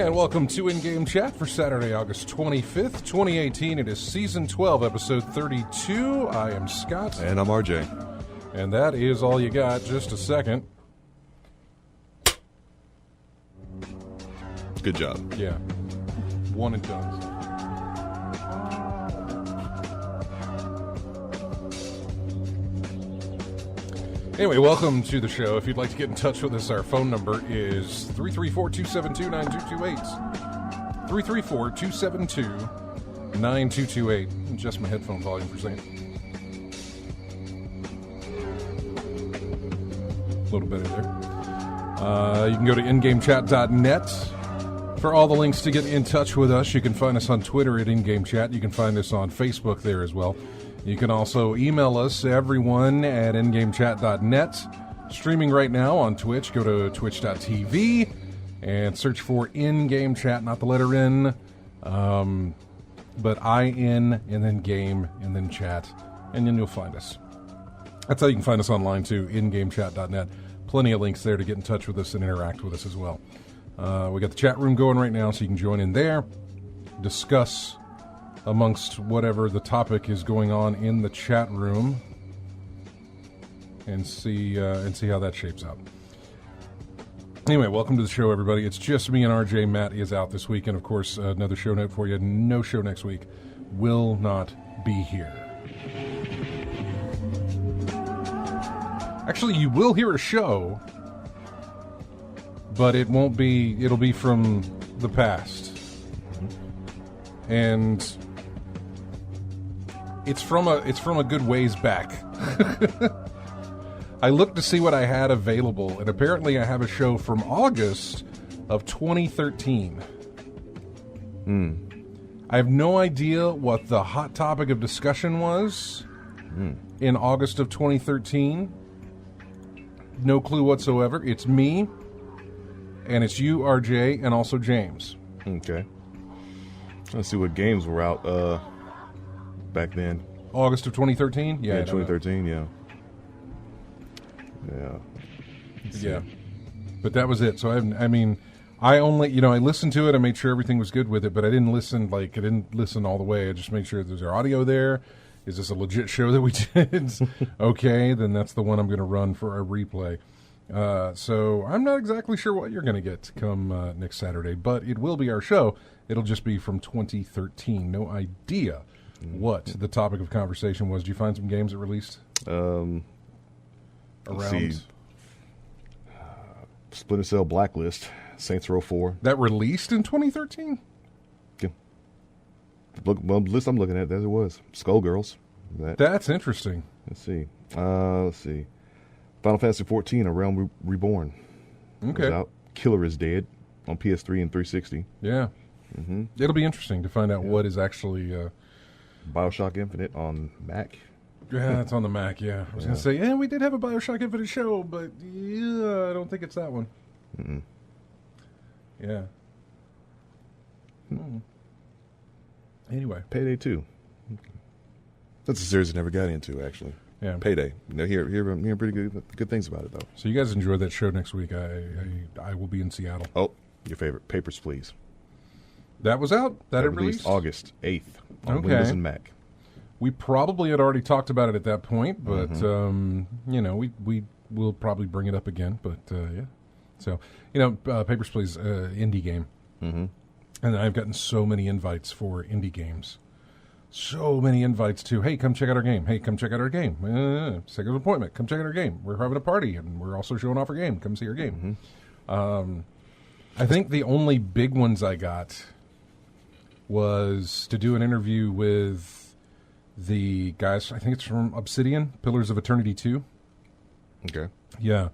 And welcome to In-Game Chat for Saturday, August 25th, 2018. It is Season 12, Episode 32. I am Scott. And I'm RJ. And that is all you got. Just a second. Good job. Yeah. One and done. Anyway, welcome to the show. If you'd like to get in touch with us, our phone number is 334-272-9228. 334-272-9228. Adjust my headphone volume for a second. A little better there. You can go to ingamechat.net for all the links to get in touch with us. You can find us on Twitter at InGameChat. You can find us on Facebook there as well. You can also email us, everyone, at ingamechat.net. Streaming right now on Twitch. Go to twitch.tv and search for In-Game Chat, not the letter N, but I-N, and then game, and then chat, and then you'll find us. That's how you can find us online, too, ingamechat.net. Plenty of links there to get in touch with us and interact with us as well. We got the chat room going right now, so you can join in there, discuss amongst whatever the topic is going on in the chat room, and see how that shapes out. Anyway, welcome to the show, everybody. It's just me and RJ. Matt is out this week, and of course, another show note for you. No show next week. Will not be here. Actually, you will hear a show, but it won't be. It'll be from the past, and it's from a good ways back. I looked to see what I had available, and apparently I have a show from August of 2013. I have no idea what the hot topic of discussion was in August of 2013. No clue whatsoever. It's me, and it's you, RJ, and also James. Okay. Let's see what games were out back then. August of 2013? Yeah, 2013, yeah. Yeah. Yeah. But that was it. So, I only, I listened to it. I made sure everything was good with it, but I didn't listen all the way. I just made sure there's audio there. Is this a legit show that we did? Okay, then that's the one I'm going to run for a replay. So I'm not exactly sure what you're going to get come next Saturday, but it will be our show. It'll just be from 2013. No idea what the topic of conversation was. Did you find some games that released? Around Splinter Cell Blacklist, Saints Row 4. That released in 2013? Yeah. The list I'm looking at, there it was. Skullgirls. That's interesting. Let's see. Final Fantasy 14, A Realm Reborn. Okay. Out. Killer is Dead on PS3 and 360. Yeah. It'll be interesting to find out what is actually... BioShock Infinite on Mac. Yeah, it's on the Mac, yeah. I was going to say, we did have a BioShock Infinite show, but I don't think it's that one. Yeah. Anyway. Payday 2. That's a series I never got into, actually. Yeah. Payday. Hear pretty good things about it, though. So you guys enjoy that show next week. I will be in Seattle. Oh, your favorite, Papers, Please. That was out? That had released? August 8th on Windows and Mac. We probably had already talked about it at that point, but, we will probably bring it up again. But, yeah. So, Papers, Please, indie game. And I've gotten so many invites for indie games. So many invites to, hey, come check out our game. Hey, come check out our game. Second appointment. Come check out our game. We're having a party, and we're also showing off our game. Come see our game. I think the only big ones I got was to do an interview with the guys. I think it's from Obsidian, Pillars of Eternity 2. Okay. Yeah.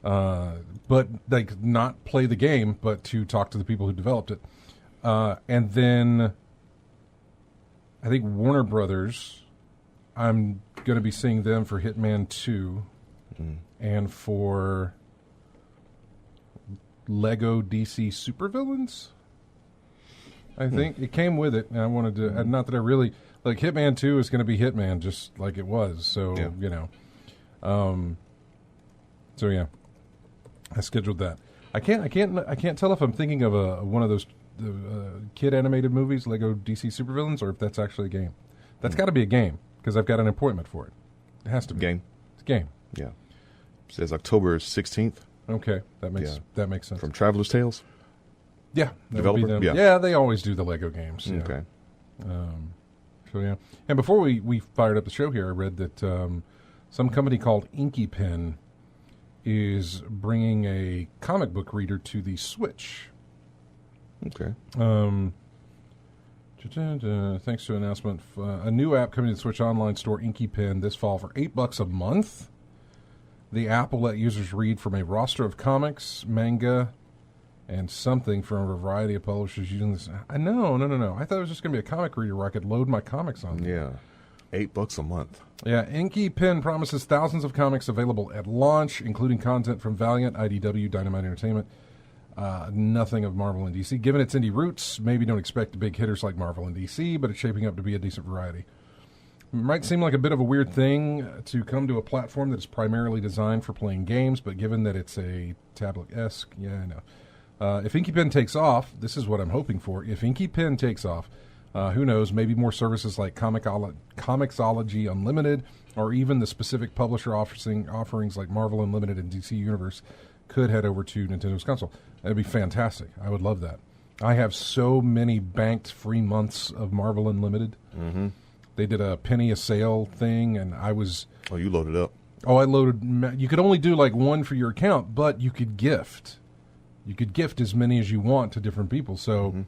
But like not play the game, but to talk to the people who developed it. And then I think Warner Brothers, I'm going to be seeing them for Hitman 2 and for Lego DC Supervillains. I think it came with it, and I wanted to. Not that I really like Hitman 2 is going to be Hitman, just like it was. So you know, so yeah, I scheduled that. I can't tell if I'm thinking of one of those kid animated movies, Lego DC Supervillains, or if that's actually a game. That's got to be a game because I've got an appointment for it. It has to be Game. It's a game. Yeah. It says October 16th. Okay, that makes sense. From Traveler's Tales. Yeah, that would be Developer? them. Yeah. They always do the Lego games. Yeah. Okay. So yeah, and before we fired up the show here, I read that some company called Inky Pen is bringing a comic book reader to the Switch. Okay. Thanks to an announcement, a new app coming to the Switch online store, Inky Pen, this fall for $8 a month. The app will let users read from a roster of comics, manga, and something from a variety of publishers using this. No. I thought it was just going to be a comic reader where I could load my comics on. Yeah. $8 a month. Yeah, Inky Pen promises thousands of comics available at launch, including content from Valiant, IDW, Dynamite Entertainment. Nothing of Marvel and DC. Given its indie roots, maybe don't expect big hitters like Marvel and DC, but it's shaping up to be a decent variety. It might seem like a bit of a weird thing to come to a platform that is primarily designed for playing games, but given that it's a tablet-esque, yeah, I know. If Inky Pen takes off, this is what I'm hoping for. If Inky Pen takes off, who knows, maybe more services like Comixology Unlimited or even the specific publisher offerings like Marvel Unlimited and DC Universe could head over to Nintendo's console. That'd be fantastic. I would love that. I have so many banked free months of Marvel Unlimited. Mm-hmm. They did a penny a sale thing, and I was... Oh, you loaded up. Oh, I loaded... You could only do like one for your account, but you could gift. You could gift as many as you want to different people. So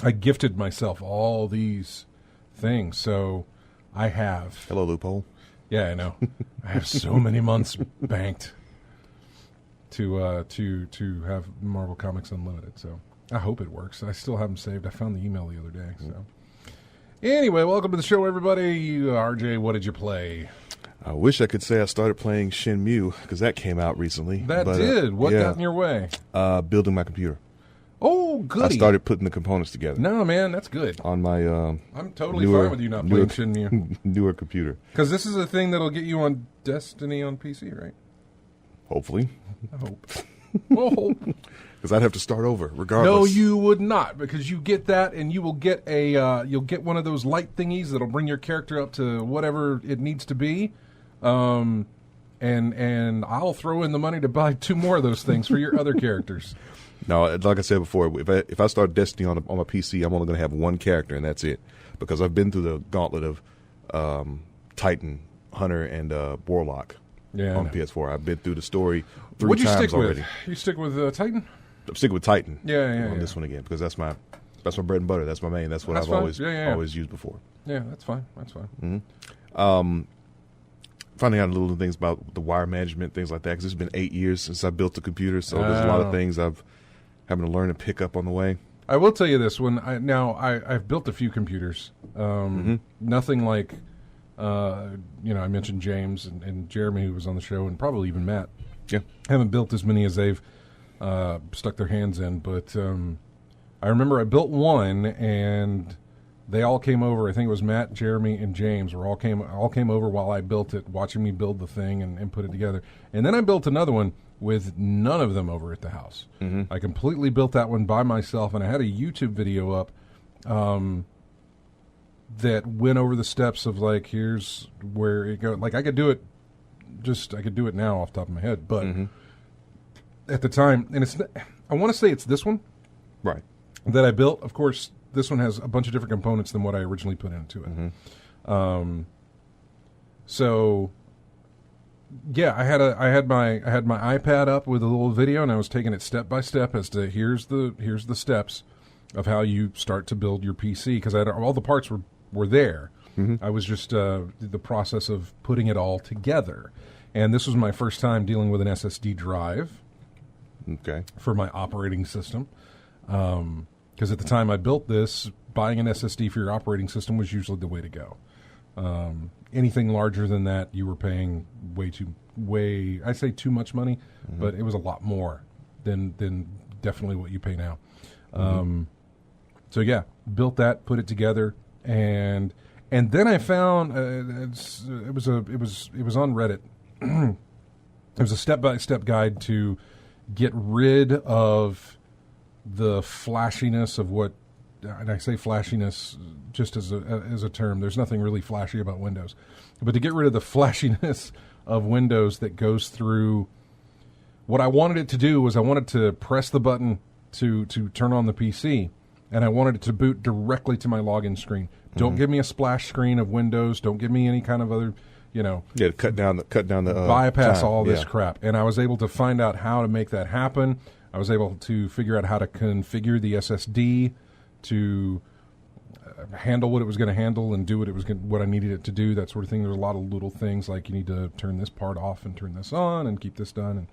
I gifted myself all these things. So I have... Hello, loophole. Yeah, I know. I have so many months banked to have Marvel Comics Unlimited. So I hope it works. I still have them saved. I found the email the other day. So anyway, welcome to the show, everybody. RJ, what did you play? I wish I could say I started playing Shenmue because that came out recently. That did. What got in your way? Building my computer. Oh, good. I started putting the components together. No, man, that's good. On my I'm totally fine with you not playing Shenmue. Newer computer. Because this is a thing that'll get you on Destiny on PC, right? Hopefully. I hope. Well, hope. Because I'd have to start over, regardless. No, you would not, because you get that, and you will get you'll get one of those light thingies that'll bring your character up to whatever it needs to be, and I'll throw in the money to buy 2 more of those things for your other characters. No, like I said before, if I start Destiny on my PC, I'm only going to have one character, and that's it. Because I've been through the gauntlet of Titan, Hunter, and Warlock on PS4. I've been through the story 3 times already. With? You stick with Titan? I'm sticking with Titan. On this one again because that's my bread and butter. That's my main. That's what I've always used before. Yeah, that's fine. That's fine. Mm-hmm. Finding out little things about the wire management, things like that. Because it's been 8 years since I built the computer, so there's a lot of things I've having to learn and pick up on the way. I will tell you this: I've built a few computers. Nothing like, I mentioned James and Jeremy, who was on the show, and probably even Matt. Yeah, haven't built as many as they've stuck their hands in, but I remember I built one, and they all came over. I think it was Matt, Jeremy, and James all came over while I built it, watching me build the thing and put it together. And then I built another one with none of them over at the house. I completely built that one by myself, and I had a YouTube video up that went over the steps of like, here's where it goes. Like I could do it now off the top of my head, but at the time, and I want to say it's this one, right, that I built. Of course, this one has a bunch of different components than what I originally put into it. So yeah, I had my iPad up with a little video, and I was taking it step by step as to here's the steps. of how you start to build your PC, because all the parts were there. I was just the process of putting it all together. And this was my first time dealing with an SSD drive for my operating system. Because at the time I built this, buying an SSD for your operating system was usually the way to go. Anything larger than that, you were paying I say too much money, but it was a lot more than definitely what you pay now. So yeah, built that, put it together, and then I found it was on Reddit. It was a step-by-step guide to get rid of the flashiness of what, and I say flashiness just as a term. There's nothing really flashy about Windows, but to get rid of the flashiness of Windows that goes through. What I wanted it to do was I wanted to press the button to turn on the PC, and I wanted it to boot directly to my login screen. Don't give me a splash screen of Windows. Don't give me any kind of other, cut down the bypass time. all this crap. And I was able to find out how to make that happen. I was able to figure out how to configure the SSD to handle what it was going to handle and do what I needed it to do, that sort of thing. There's a lot of little things like you need to turn this part off and turn this on and keep this done.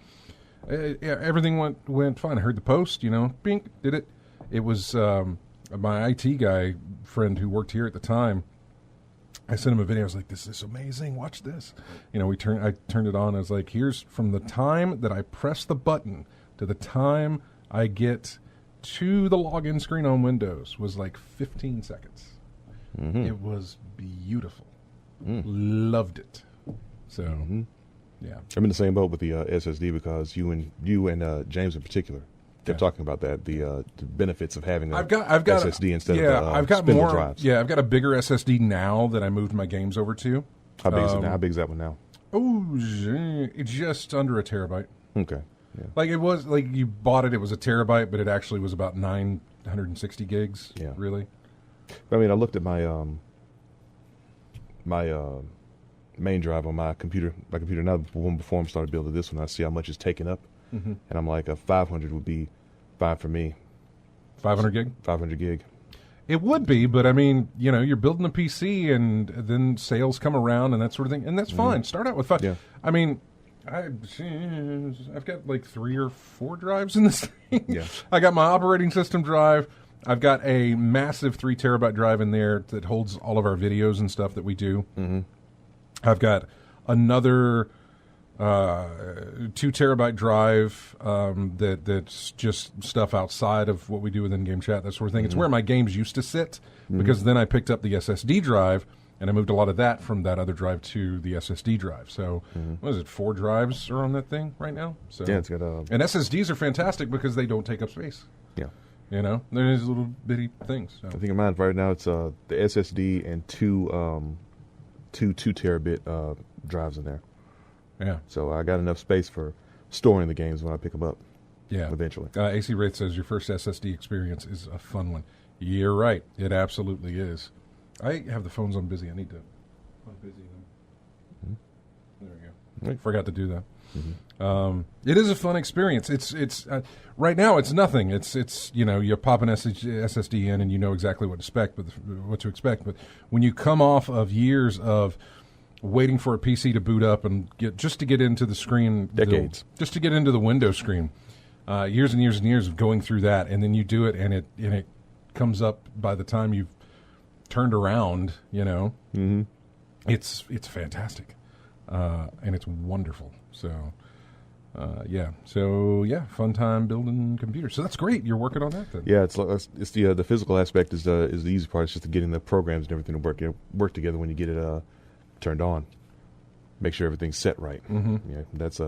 And everything went fine. I heard the post, bink, did it. It was my IT guy friend who worked here at the time. I sent him a video. I was like, "This is amazing. Watch this." I turned it on. I was like, "Here's from the time that I press the button to the time I get to the login screen on Windows was like 15 seconds. It was beautiful. Loved it. So, yeah. I'm in the same boat with the SSD because you and James in particular kept talking about that, the benefits of having I've got SSD instead of I've got spindle more drives. Yeah, I've got a bigger SSD now that I moved my games over to. How big is it now? How big is that one now? Oh, it's just under a terabyte. Okay. Yeah. Like it was like you bought it was a terabyte, but it actually was about 960 gigs. Yeah. Really. I mean, I looked at my main drive on my computer now. Before I started building this one, I see how much is taken up, and I'm like, a 500 would be fine for me. 500 gig. 500 gig. It would be, but I mean, you're building a PC, and then sales come around and that sort of thing, and that's fine. Start out with 5. Yeah. I mean, I've got like 3 or 4 drives in this thing. Yeah. I got my operating system drive. I've got a massive 3 terabyte drive in there that holds all of our videos and stuff that we do. I've got another 2 terabyte drive that's just stuff outside of what we do with in-game chat, that sort of thing. It's where my games used to sit, because then I picked up the SSD drive, and I moved a lot of that from that other drive to the SSD drive. So, what is it, 4 drives are on that thing right now? So, Yeah, it's got and SSDs are fantastic because they don't take up space. Yeah. They're these little bitty things. So. I think in mine right now it's the SSD and two 2 terabit drives in there. Yeah. So I got enough space for storing the games when I pick them up. Yeah. Eventually. AC Wraith says your first SSD experience is a fun one. You're right. It absolutely is. I have the phones on busy. I need to unbusy them. There we go. Right. Forgot to do that. It is a fun experience. It's right now it's nothing. It's you pop an SSD in and you know exactly what to expect. But when you come off of years of waiting for a PC to boot up and just to get into the screen, decades, just to get into the Windows screen, years and years and years of going through that, and then you do it and it comes up by the time you've turned around. It's fantastic. And it's wonderful. So, fun time building computers. So that's great. You're working on that then. Yeah, it's the physical aspect is the easy part. It's just getting the programs and everything to work together when you get it turned on. Make sure everything's set right. Yeah, that's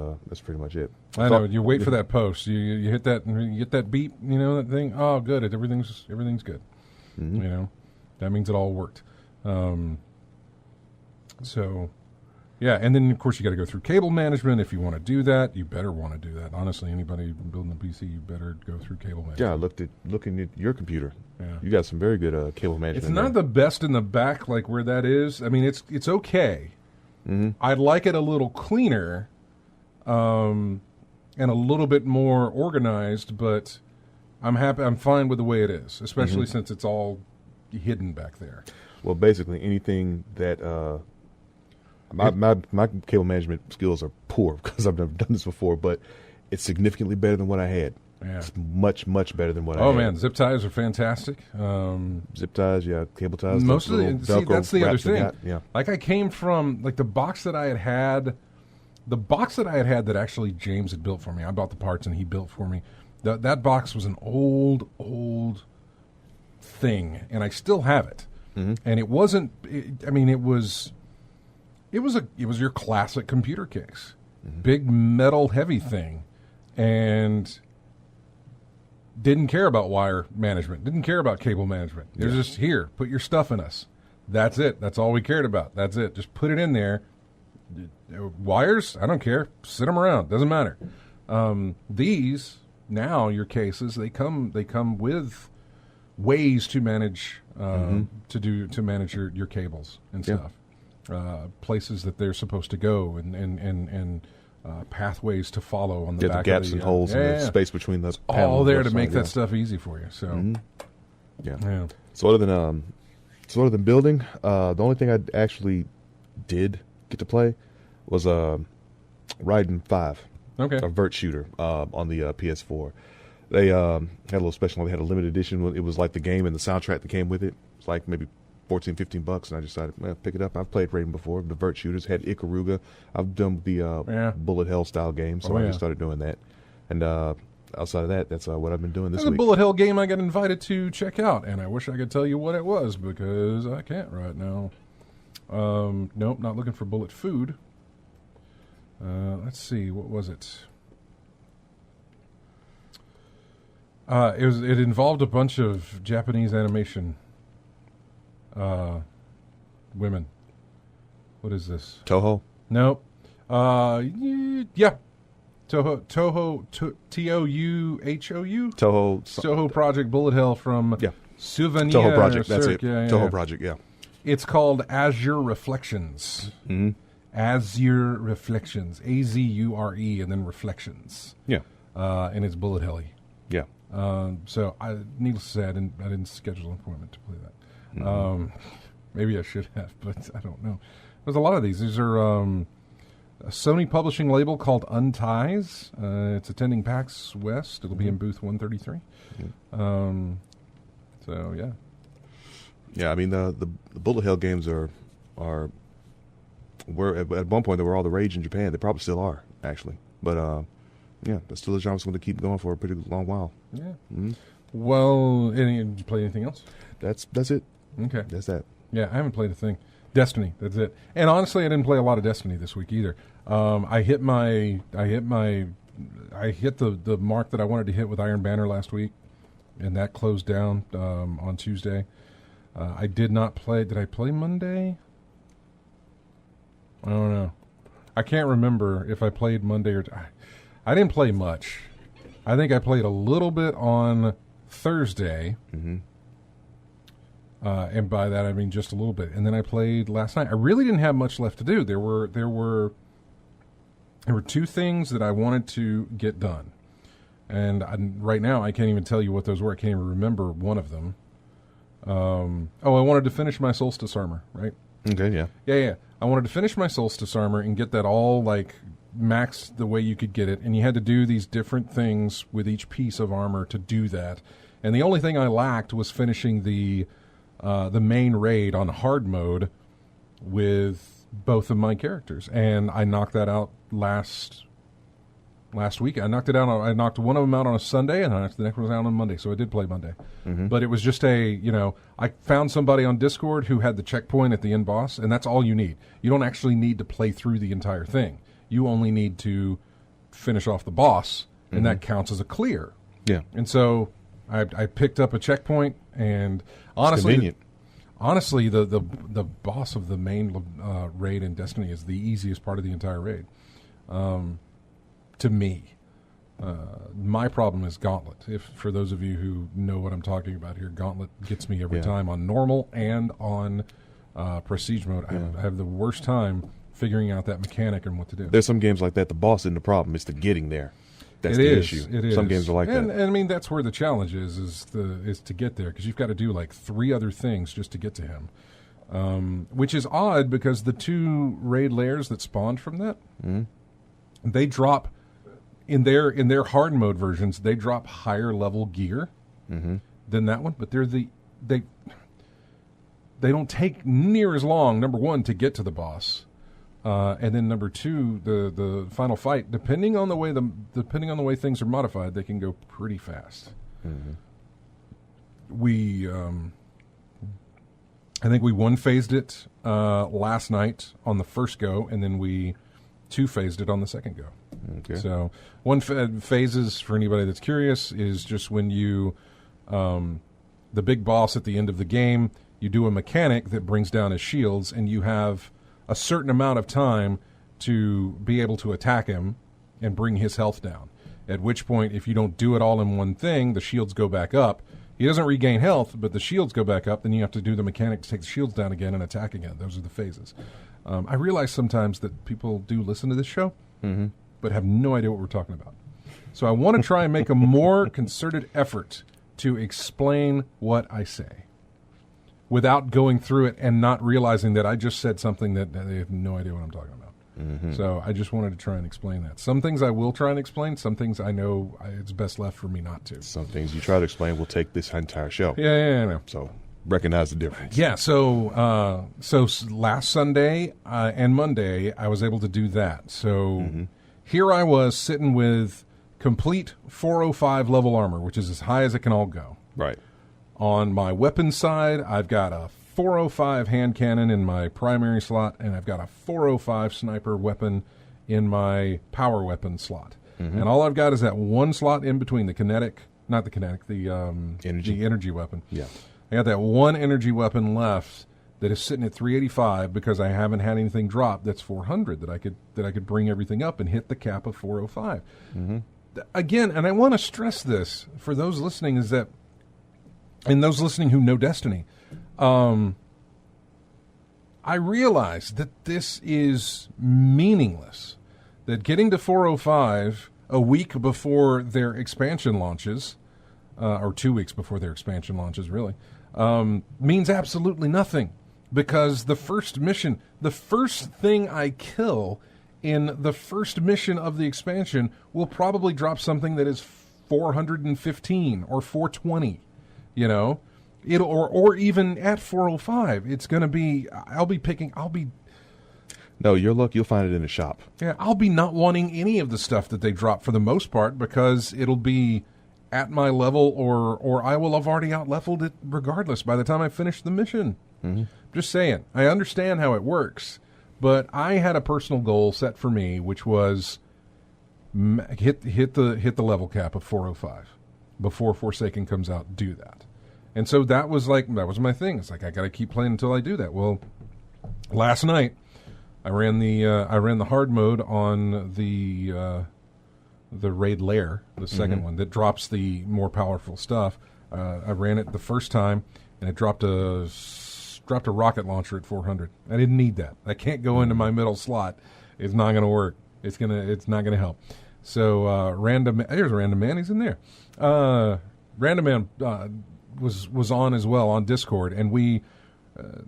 pretty much it. I know. You wait for that post. You hit that and you get that beep. That thing. Oh, good. Everything's good. That means it all worked. So. Yeah, and then, of course, you got to go through cable management. If you want to do that, you better want to do that. Honestly, anybody building a PC, you better go through cable management. Yeah, looking at your computer. Yeah. You got some very good cable management. It's not the best in the back, like where that is. I mean, it's okay. I'd like it a little cleaner and a little bit more organized, but I'm happy. I'm fine with the way it is, especially since it's all hidden back there. Well, basically anything that my cable management skills are poor because I've never done this before, but it's significantly better than what I had. Yeah. It's much better than what I had. Oh man, zip ties are fantastic. Zip ties, yeah, cable ties. Most of the see, that's the other thing. Yeah. Like I came from like the box that I had that actually James had built for me. I bought the parts and he built for me. That box was an old thing, and I still have it. And it wasn't. It was your classic computer case, big metal heavy thing, and didn't care about wire management, didn't care about cable management. It was just, here, put your stuff in us. That's it. That's all we cared about. That's it. Just put it in there. Wires, I don't care. Sit them around. Doesn't matter. These, now, your cases, they come with ways to manage to manage your cables and stuff. Places that they're supposed to go and pathways to follow on the back. The gaps of and holes and the space between those panels. All there to make that stuff easy for you. So, yeah. So other than building, the only thing I actually did get to play was Raiden 5. Okay. A vert shooter on the PS4. They had a little special. They had a limited edition. It was like the game and the soundtrack that came with it. It's like maybe $14-15, and I decided, pick it up. I've played Raiden before. The vert shooters had Ikaruga. I've done the bullet hell style game, so I just started doing that. And outside of that, that's what I've been doing this week. There's a bullet hell game I got invited to check out, and I wish I could tell you what it was because I can't right now. Nope, not looking for bullet food. Let's see, what was it? It involved a bunch of Japanese animation women. What is this? Toho? Nope. Yeah. Touhou, Touhou? Touhou Project Bullet Hell from Souvenir. Touhou Project, that's it. Yeah, Touhou Project, yeah. It's called Azure Reflections. Azure Reflections. A-Z-U-R-E and then Reflections. Yeah. And it's bullet helly. Yeah. So, needless to say, I didn't schedule an appointment to play that. Maybe I should have, but I don't know. There's a lot of these. These are a Sony publishing label called Unties. It's attending PAX West. It'll be in booth 133. So, yeah. Yeah, I mean, the bullet hell games were at one point they were all the rage in Japan. They probably still are, actually. But that's still a genre that's going to keep going for a pretty long while. Yeah. Well, did you play anything else? That's it. Okay. That's that. Yeah, I haven't played a thing. Destiny, that's it. And honestly, I didn't play a lot of Destiny this week either. I hit the mark that I wanted to hit with Iron Banner last week, and that closed down on Tuesday. I did not play. Did I play Monday? I don't know. I can't remember if I played Monday or... I didn't play much. I think I played a little bit on Thursday. And by that I mean just a little bit. And then I played last night. I really didn't have much left to do. There were two things that I wanted to get done. And right now I can't even tell you what those were. I can't even remember one of them. I wanted to finish my Solstice armor, right? Okay, yeah. Yeah. I wanted to finish my Solstice armor and get that all like maxed the way you could get it. And you had to do these different things with each piece of armor to do that. And the only thing I lacked was finishing the main raid on hard mode with both of my characters. And I knocked that out last week. I knocked one of them out on a Sunday, and I knocked the next one out on Monday. So I did play Monday. But it was just I found somebody on Discord who had the checkpoint at the end boss, and that's all you need. You don't actually need to play through the entire thing. You only need to finish off the boss, and that counts as a clear. Yeah. And so I picked up a checkpoint, and honestly, the boss of the main raid in Destiny is the easiest part of the entire raid. To me, my problem is Gauntlet. For those of you who know what I'm talking about here, Gauntlet gets me every time on normal and on prestige mode. I have the worst time figuring out that mechanic and what to do. There's some games like that. The boss isn't the problem; it's the getting there. That's the issue. It is. Some games are like that. And I mean, that's where the challenge is to get there, because you've got to do like 3 other things just to get to him, which is odd because the 2 raid layers that spawned from that, they drop in their hard mode versions. They drop higher level gear than that one, but they don't take near as long. Number 1, to get to the boss. And then number 2, the final fight, depending on the way things are modified, they can go pretty fast. We, I think we 1-phased it last night on the first go, and then we 2-phased it on the second go. Okay. So phases, for anybody that's curious, is just when you, the big boss at the end of the game, you do a mechanic that brings down his shields, and you have a certain amount of time to be able to attack him and bring his health down. At which point, if you don't do it all in one thing, the shields go back up. He doesn't regain health, but the shields go back up. Then you have to do the mechanic to take the shields down again and attack again. Those are the phases. I realize sometimes that people do listen to this show, but have no idea what we're talking about. So I want to try and make a more concerted effort to explain what I say, without going through it and not realizing that I just said something that they have no idea what I'm talking about. So I just wanted to try and explain that. Some things I will try and explain. Some things I know it's best left for me not to. Some things you try to explain will take this entire show. Yeah, I know. So recognize the difference. Yeah, so last Sunday and Monday, I was able to do that. So here I was sitting with complete 405 level armor, which is as high as it can all go. Right. On my weapon side, I've got a 405 hand cannon in my primary slot, and I've got a 405 sniper weapon in my power weapon slot. And all I've got is that one slot in between, the energy weapon. Yeah. I got that one energy weapon left that is sitting at 385 because I haven't had anything drop that's 400 that I could bring everything up and hit the cap of 405. Again, and I want to stress this for those listening, is that, and those listening who know Destiny, I realize that this is meaningless. That getting to 405 a week before their expansion launches, or 2 weeks before their expansion launches, really, means absolutely nothing. Because the first mission, the first thing I kill in the first mission of the expansion will probably drop something that is 415 or 420. You know, or even at 405, it's going to be. No, your luck. You'll find it in the shop. Yeah, I'll be not wanting any of the stuff that they drop for the most part, because it'll be at my level, or I will have already out-leveled it regardless by the time I finish the mission. Just saying. I understand how it works, but I had a personal goal set for me, which was hit the level cap of 405 before Forsaken comes out. Do that. And so that was my thing. It's like, I got to keep playing until I do that. Well, last night I ran the hard mode on the raid lair, the second one that drops the more powerful stuff. I ran it the first time, and it dropped a rocket launcher at 400. I didn't need that. I can't go into my middle slot. It's not going to work. It's not going to help. So there's Random Man. He's in there. Random Man was on as well on Discord, and we,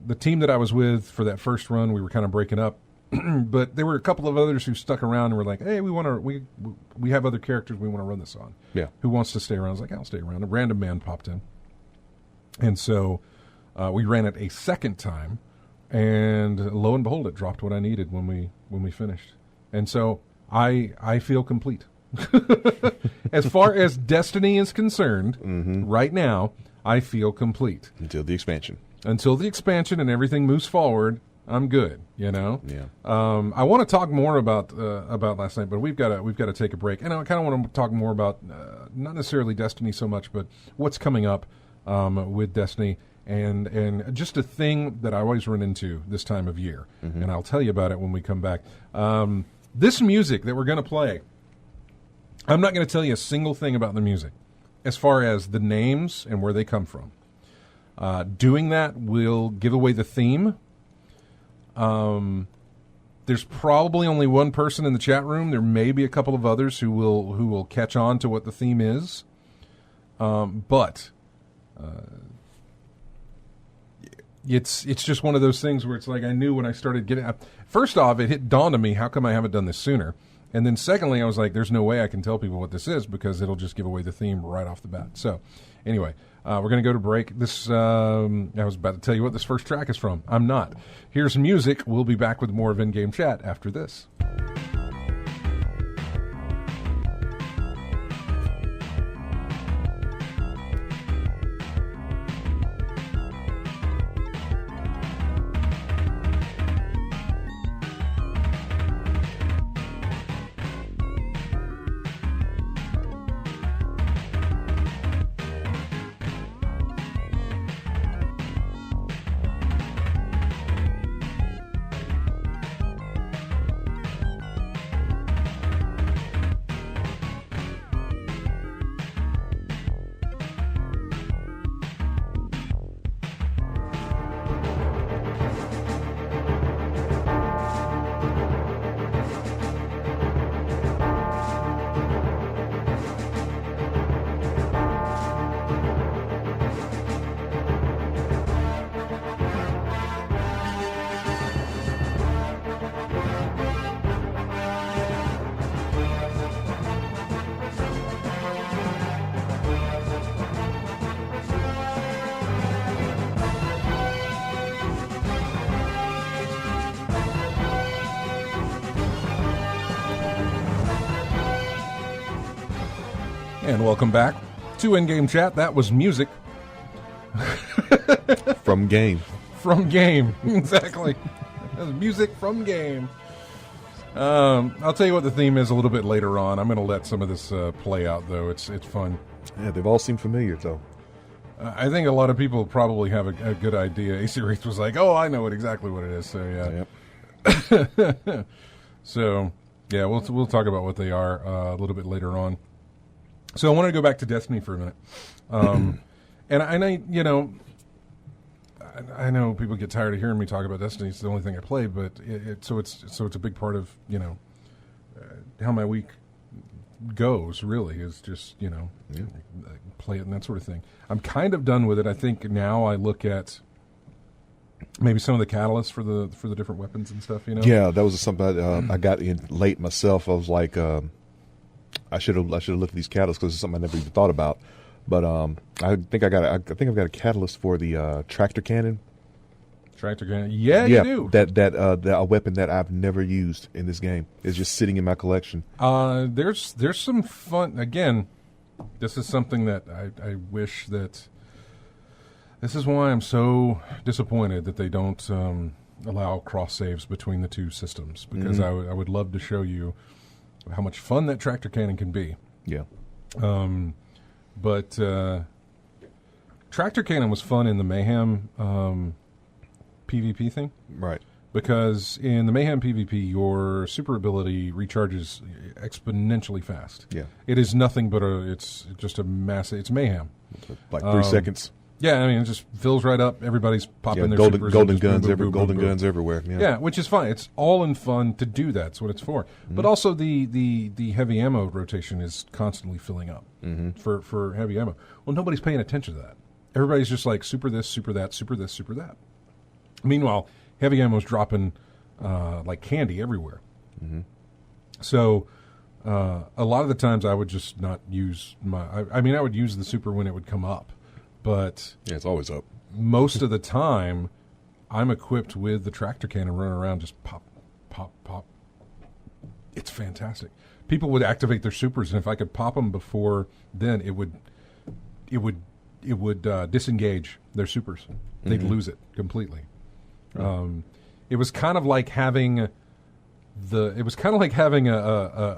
the team that I was with for that first run, we were kind of breaking up, but there were a couple of others who stuck around and were like, "Hey, we have other characters we want to run this on. Yeah, who wants to stay around?" I was like, "I'll stay around." A Random Man popped in, and so we ran it a second time, and lo and behold, it dropped what I needed when we finished, and so I feel complete. As far as Destiny is concerned, right now, I feel complete. Until the expansion. Until the expansion and everything moves forward, I'm good. You know. Yeah. I want to talk more about last night, but we've got to take a break, and I kind of want to talk more about not necessarily Destiny so much, but what's coming up with Destiny, and just a thing that I always run into this time of year, and I'll tell you about it when we come back. This music that we're going to play, I'm not going to tell you a single thing about the music as far as the names and where they come from. Doing that will give away the theme. There's probably only one person in the chat room. There may be a couple of others who will catch on to what the theme is. But it's just one of those things where it's like I knew when I started getting. First off, it dawned on me, how come I haven't done this sooner? And then secondly, I was like, there's no way I can tell people what this is because it'll just give away the theme right off the bat. So anyway, we're going to go to break. This I was about to tell you what this first track is from. I'm not. Here's music. We'll be back with more of In-Game Chat after this. And welcome back to In-Game Chat. That was music. From game. From game. Exactly. That was music from game. I'll tell you what the theme is a little bit later on. I'm going to let some of this play out, though. It's fun. Yeah, they've all seemed familiar, though. I think a lot of people probably have a good idea. AC Wraith was like, oh, I know exactly what it is. So, yeah. Yep. So, yeah, we'll talk about what they are a little bit later on. So I wanted to go back to Destiny for a minute. And I know people get tired of hearing me talk about Destiny. It's the only thing I play, but it's a big part of, how my week goes, really, is just, play it and that sort of thing. I'm kind of done with it. I think now I look at maybe some of the catalysts for the different weapons and stuff, Yeah, that was something I got in late myself. I was like, I should have looked at these catalysts because it's something I never even thought about. But I think I've got a catalyst for the tractor cannon. Tractor cannon, yeah, you do. That a weapon that I've never used in this game is just sitting in my collection. There's some fun. Again, this is something that I wish that. This is why I'm so disappointed that they don't allow cross saves between the two systems, because I would love to show you how much fun that tractor cannon can be. Yeah. But tractor cannon was fun in the Mayhem PvP thing. Right. Because in the Mayhem PvP, your super ability recharges exponentially fast. Yeah. It is nothing but it's just a massive, it's Mayhem. Like 3 seconds. Yeah, I mean, it just fills right up. Everybody's popping their golden supers. Golden guns, boom, guns everywhere. Yeah, which is fine. It's all in fun to do that. That's what it's for. But also the heavy ammo rotation is constantly filling up for heavy ammo. Well, nobody's paying attention to that. Everybody's just like super this, super that, super this, super that. Meanwhile, heavy ammo's dropping like candy everywhere. So a lot of the times I would just not use I would use the super when it would come up. But yeah, it's always up. Most of the time, I'm equipped with the tractor cannon running around, just pop, pop, pop. It's fantastic. People would activate their supers, and if I could pop them before then, it would disengage their supers. They'd lose it completely. It was kind of like having a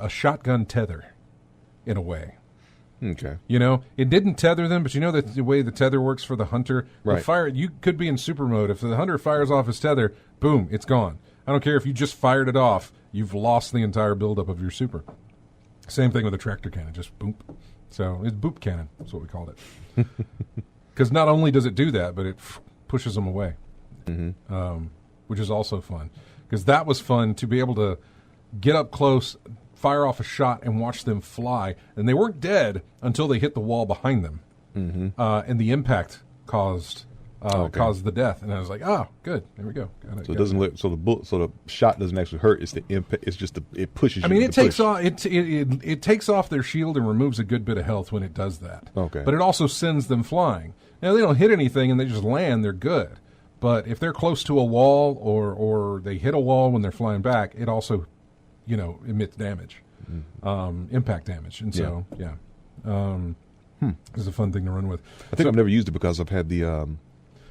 shotgun tether, in a way. Okay. It didn't tether them, but that the way the tether works for the hunter, right. The fire, you could be in super mode. If the hunter fires off his tether, boom, it's gone. I don't care if you just fired it off, you've lost the entire buildup of your super. Same thing with a tractor cannon, just boop. So it's boop cannon, that's what we called it. Because not only does it do that, but it pushes them away, which is also fun. because that was fun to be able to get up close, fire off a shot, and watch them fly. And they weren't dead until they hit the wall behind them, and the impact caused the death. And I was like, oh, good, there we go. So it doesn't look, so the shot doesn't actually hurt. It's the impact. It's just it pushes. I mean, it takes off it takes off their shield and removes a good bit of health when it does that. Okay, but it also sends them flying. Now they don't hit anything and they just land. They're good. But if they're close to a wall or they hit a wall when they're flying back, it also, emits damage, impact damage. And so, it's a fun thing to run with. I think I've never used it because I've had the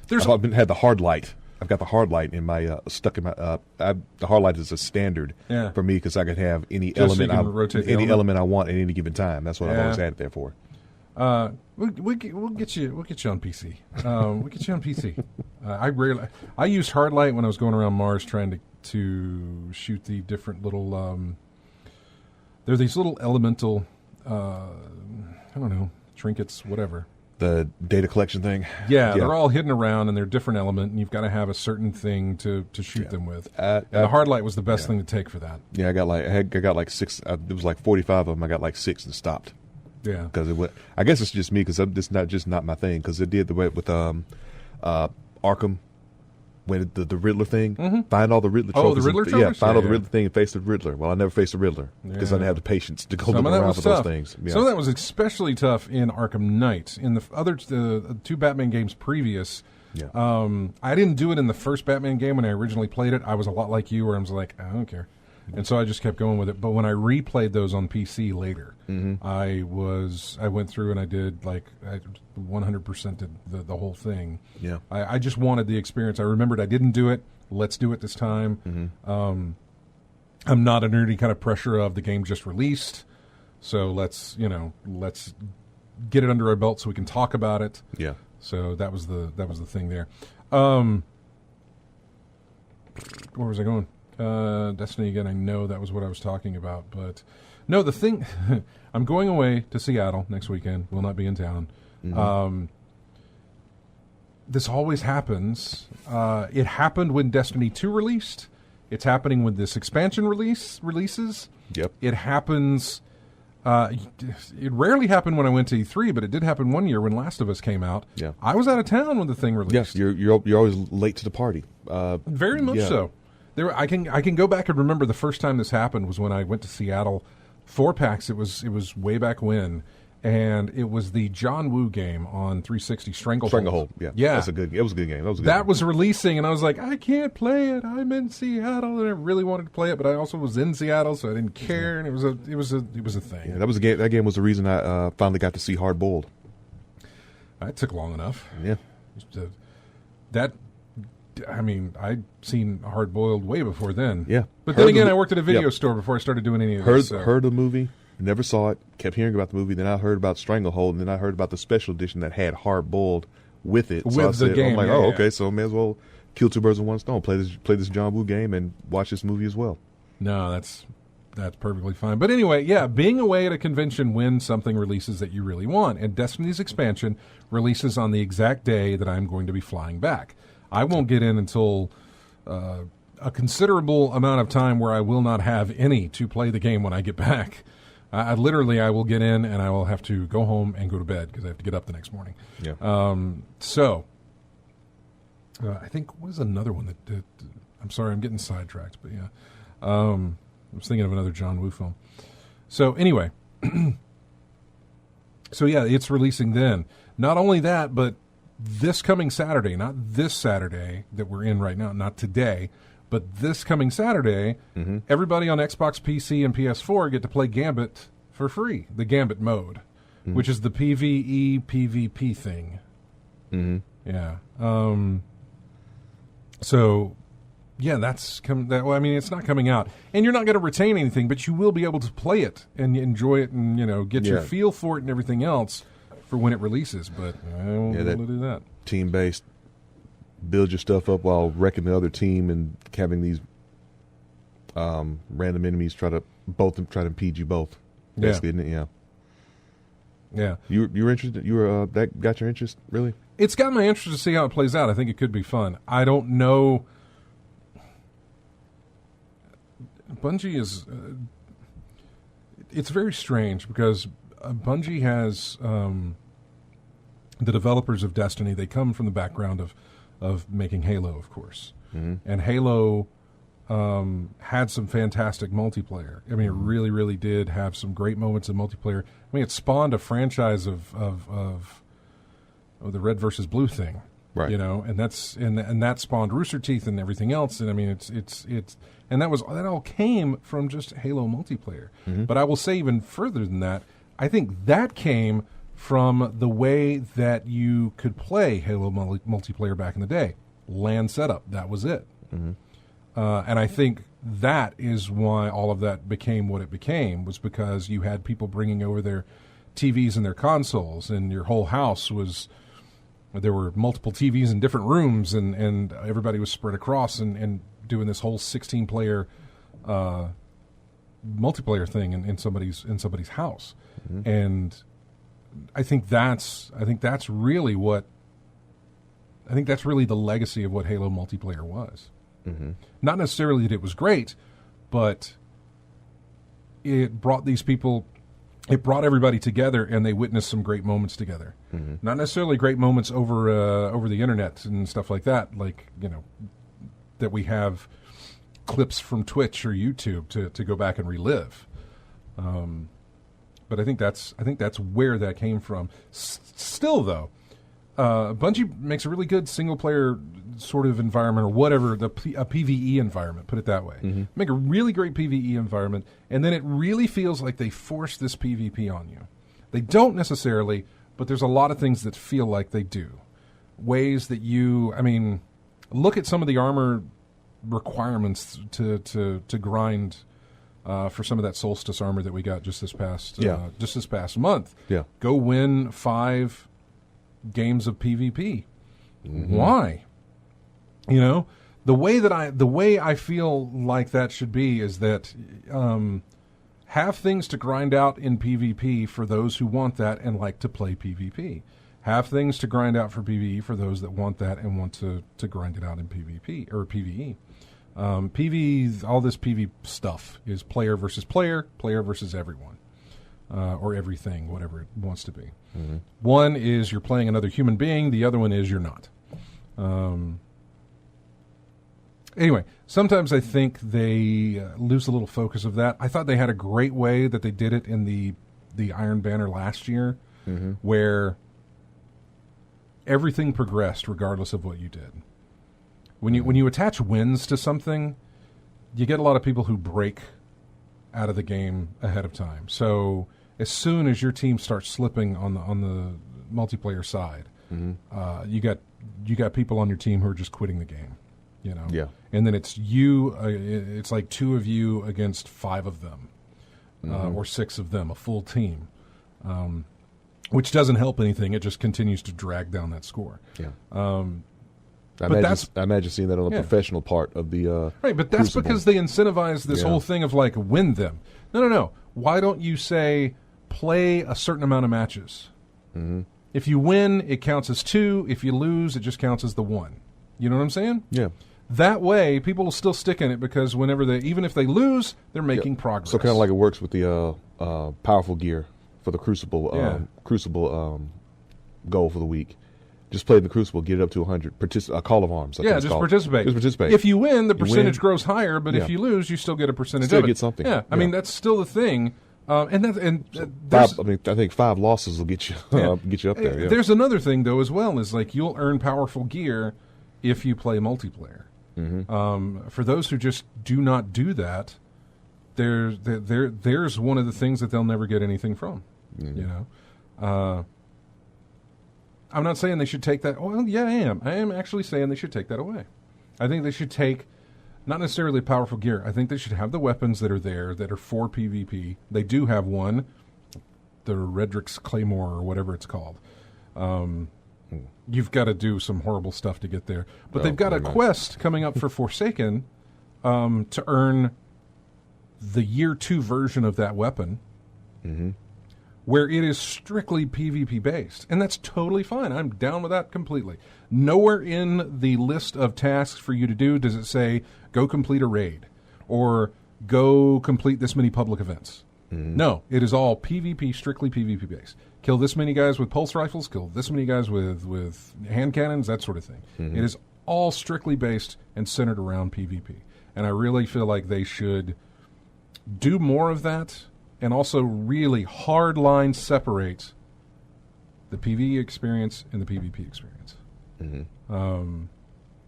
had the hard light. I've got the hard light in my stuck in my. The hard light is a standard for me because I could have any element I want at any given time. That's what I've always had it there for. We'll get you on PC. We'll get you on PC. I used hard light when I was going around Mars trying to shoot the different little. There are these little elemental, I don't know, trinkets, whatever. The data collection thing. Yeah, they're all hidden around, and they're different element, and you've got to have a certain thing to shoot them with. The hard light was the best thing to take for that. Yeah, I got like 6. It was like 45 of them. I got like 6 and stopped. Yeah, because I guess it's just me because it's not my thing. Because it did the way with Arkham, when the Riddler thing, find all the Riddler trophies. Oh, the Riddler trophies? Yeah, find all the Riddler thing and face the Riddler. Well, I never faced the Riddler because I didn't have the patience to go look around for those things. Yeah. Some of that was especially tough in Arkham Knight. In the other two Batman games previous, I didn't do it in the first Batman game when I originally played it. I was a lot like you, where I was like, I don't care. And so I just kept going with it. But when I replayed those on PC later, I went through and I did I 100% did the whole thing. Yeah, I just wanted the experience. I remembered I didn't do it. Let's do it this time. I'm not under any kind of pressure of the game just released, so let's get it under our belt so we can talk about it. Yeah. So that was the thing there. Where was I going? Destiny again. I know that was what I was talking about, but no, the thing. I'm going away to Seattle next weekend. Will not be in town. This always happens. It happened when Destiny 2 released. It's happening when this expansion releases. Yep. It happens. It rarely happened when I went to E3, but it did happen one year when Last of Us came out. Yeah. I was out of town when the thing released. Yes, you're always late to the party. Very much so. I can go back and remember the first time this happened was when I went to Seattle for PAX. It was way back when, and it was the John Woo game on 360, Stranglehold. Yeah, yeah, it was a good game. That was releasing, and I was like, I can't play it. I'm in Seattle, and I really wanted to play it, but I also was in Seattle, so I didn't care, and it was a thing. Yeah, that was a game. That game was the reason I finally got to see Hard Boiled. It took long enough. Yeah, I'd seen Hard Boiled way before then. Yeah. But then again, I worked at a video store before I started doing any of this. Heard the movie, never saw it, kept hearing about the movie, then I heard about Stranglehold, and then I heard about the special edition that had Hard Boiled with it. So with the game. I'm like, okay, so I may as well kill two birds with one stone, play this John Woo game and watch this movie as well. No, that's perfectly fine. But anyway, yeah, being away at a convention when something releases that you really want, and Destiny's expansion releases on the exact day that I'm going to be flying back. I won't get in until a considerable amount of time where I will not have any to play the game when I get back. I will get in and I will have to go home and go to bed because I have to get up the next morning. Yeah. I think what is another one that I'm sorry, I'm getting sidetracked, but yeah. I was thinking of another John Woo film. So anyway, so yeah, it's releasing then. Not only that, but this coming Saturday, not this Saturday that we're in right now, not today, but this coming Saturday, everybody on Xbox, PC, and PS4 get to play Gambit for free, the Gambit mode, which is the PvE, PvP thing. Yeah. So, yeah, it's not coming out. And you're not going to retain anything, but you will be able to play it and enjoy it and, get your feel for it and everything else for when it releases, but I won't be able to do that. Team-based, build your stuff up while wrecking the other team and having these random enemies try to impede you both. Basically, isn't it? Yeah. Yeah. You were interested? You were that got your interest, really? It's got my interest to see how it plays out. I think it could be fun. I don't know. Bungie is it's very strange because Bungie has the developers of Destiny. They come from the background of making Halo, of course, and Halo had some fantastic multiplayer. I mean, it really, really did have some great moments of multiplayer. I mean, it spawned a franchise of the Red versus Blue thing, right? You know, and that spawned Rooster Teeth and everything else. And I mean, it's and that all came from just Halo multiplayer. But I will say even further than that, I think that came from the way that you could play Halo multiplayer back in the day. LAN setup, that was it. And I think that is why all of that became what it became, was because you had people bringing over their TVs and their consoles, and your whole house was, there were multiple TVs in different rooms, and everybody was spread across and doing this whole 16-player multiplayer thing in somebody's house. And I think that's really the legacy of what Halo multiplayer was. Not necessarily that it was great, but it brought these people, it brought everybody together, and they witnessed some great moments together. Not necessarily great moments over the internet and stuff like that, like, you know, that we have clips from Twitch or YouTube to go back and relive. But I think that's where that came from. Still, though, Bungie makes a really good single-player sort of environment, or whatever, a PvE environment, put it that way. Make a really great PvE environment, and then it really feels like they force this PvP on you. They don't necessarily, but there's a lot of things that feel like they do. Ways that look at some of the armor requirements to grind for some of that Solstice armor that we got just this past month. Yeah. Go win 5 games of PvP. Why? You know, the way I feel like that should be is that have things to grind out in PvP for those who want that and like to play PvP. Have things to grind out for PvE for those that want that and want to grind it out in PvP or PvE. PvE, all this PvE stuff is player versus player, player versus everyone, or everything, whatever it wants to be. One is you're playing another human being. The other one is you're not. Anyway, sometimes I think they lose a little focus of that. I thought they had a great way that they did it in the Iron Banner last year, where everything progressed regardless of what you did. When you attach wins to something, you get a lot of people who break out of the game ahead of time. So as soon as your team starts slipping on the multiplayer side, you got people on your team who are just quitting the game. You know, yeah, and then it's you. It's like 2 of you against 5 of them, or 6 of them, a full team, which doesn't help anything. It just continues to drag down that score. Yeah. I imagine seeing that on the professional part of the right, but that's Crucible. Because they incentivize this whole thing of like win them. No. Why don't you say play a certain amount of matches? If you win, it counts as 2. If you lose, it just counts as the 1. You know what I'm saying? Yeah. That way, people will still stick in it because whenever even if they lose, they're making progress. So kind of like it works with the powerful gear for the Crucible goal for the week. Just play the Crucible, get it up to 100. A Call of Arms. Just participate. Just participate. If you win, the percentage grows higher, but if you lose, you still get a percentage still of it. Get something. Yeah, I mean, that's still the thing. I think 5 losses will get you get you up there. Yeah. There's another thing, though, as well, is like you'll earn powerful gear if you play multiplayer. For those who just do not do that, there's one of the things that they'll never get anything from. You know, I'm not saying they should take that. Well, yeah, I am. I am actually saying they should take that away. I think they should take not necessarily powerful gear. I think they should have the weapons that are there that are for PvP. They do have one, the Redrick's Claymore or whatever it's called. You've got to do some horrible stuff to get there. But they've got a quest coming up for Forsaken to earn the Year 2 version of that weapon, where it is strictly PvP based. And that's totally fine. I'm down with that completely. Nowhere in the list of tasks for you to do does it say, go complete a raid, or go complete this many public events. No, it is all PvP, strictly PvP based. Kill this many guys with pulse rifles, kill this many guys with hand cannons, that sort of thing. It is all strictly based and centered around PvP. And I really feel like they should do more of that and also really hard line separate the PvE experience and the PvP experience. I'm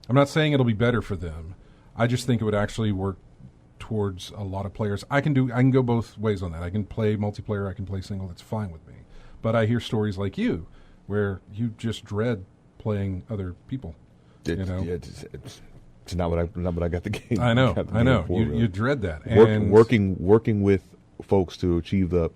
not saying it'll be better for them. I just think it would actually work towards a lot of players. I can go both ways on that. I can play multiplayer, I can play single, that's fine with me. But I hear stories like you where you just dread playing other people. It's not what I got the game. I know. For, really. You dread that. And working with folks to achieve the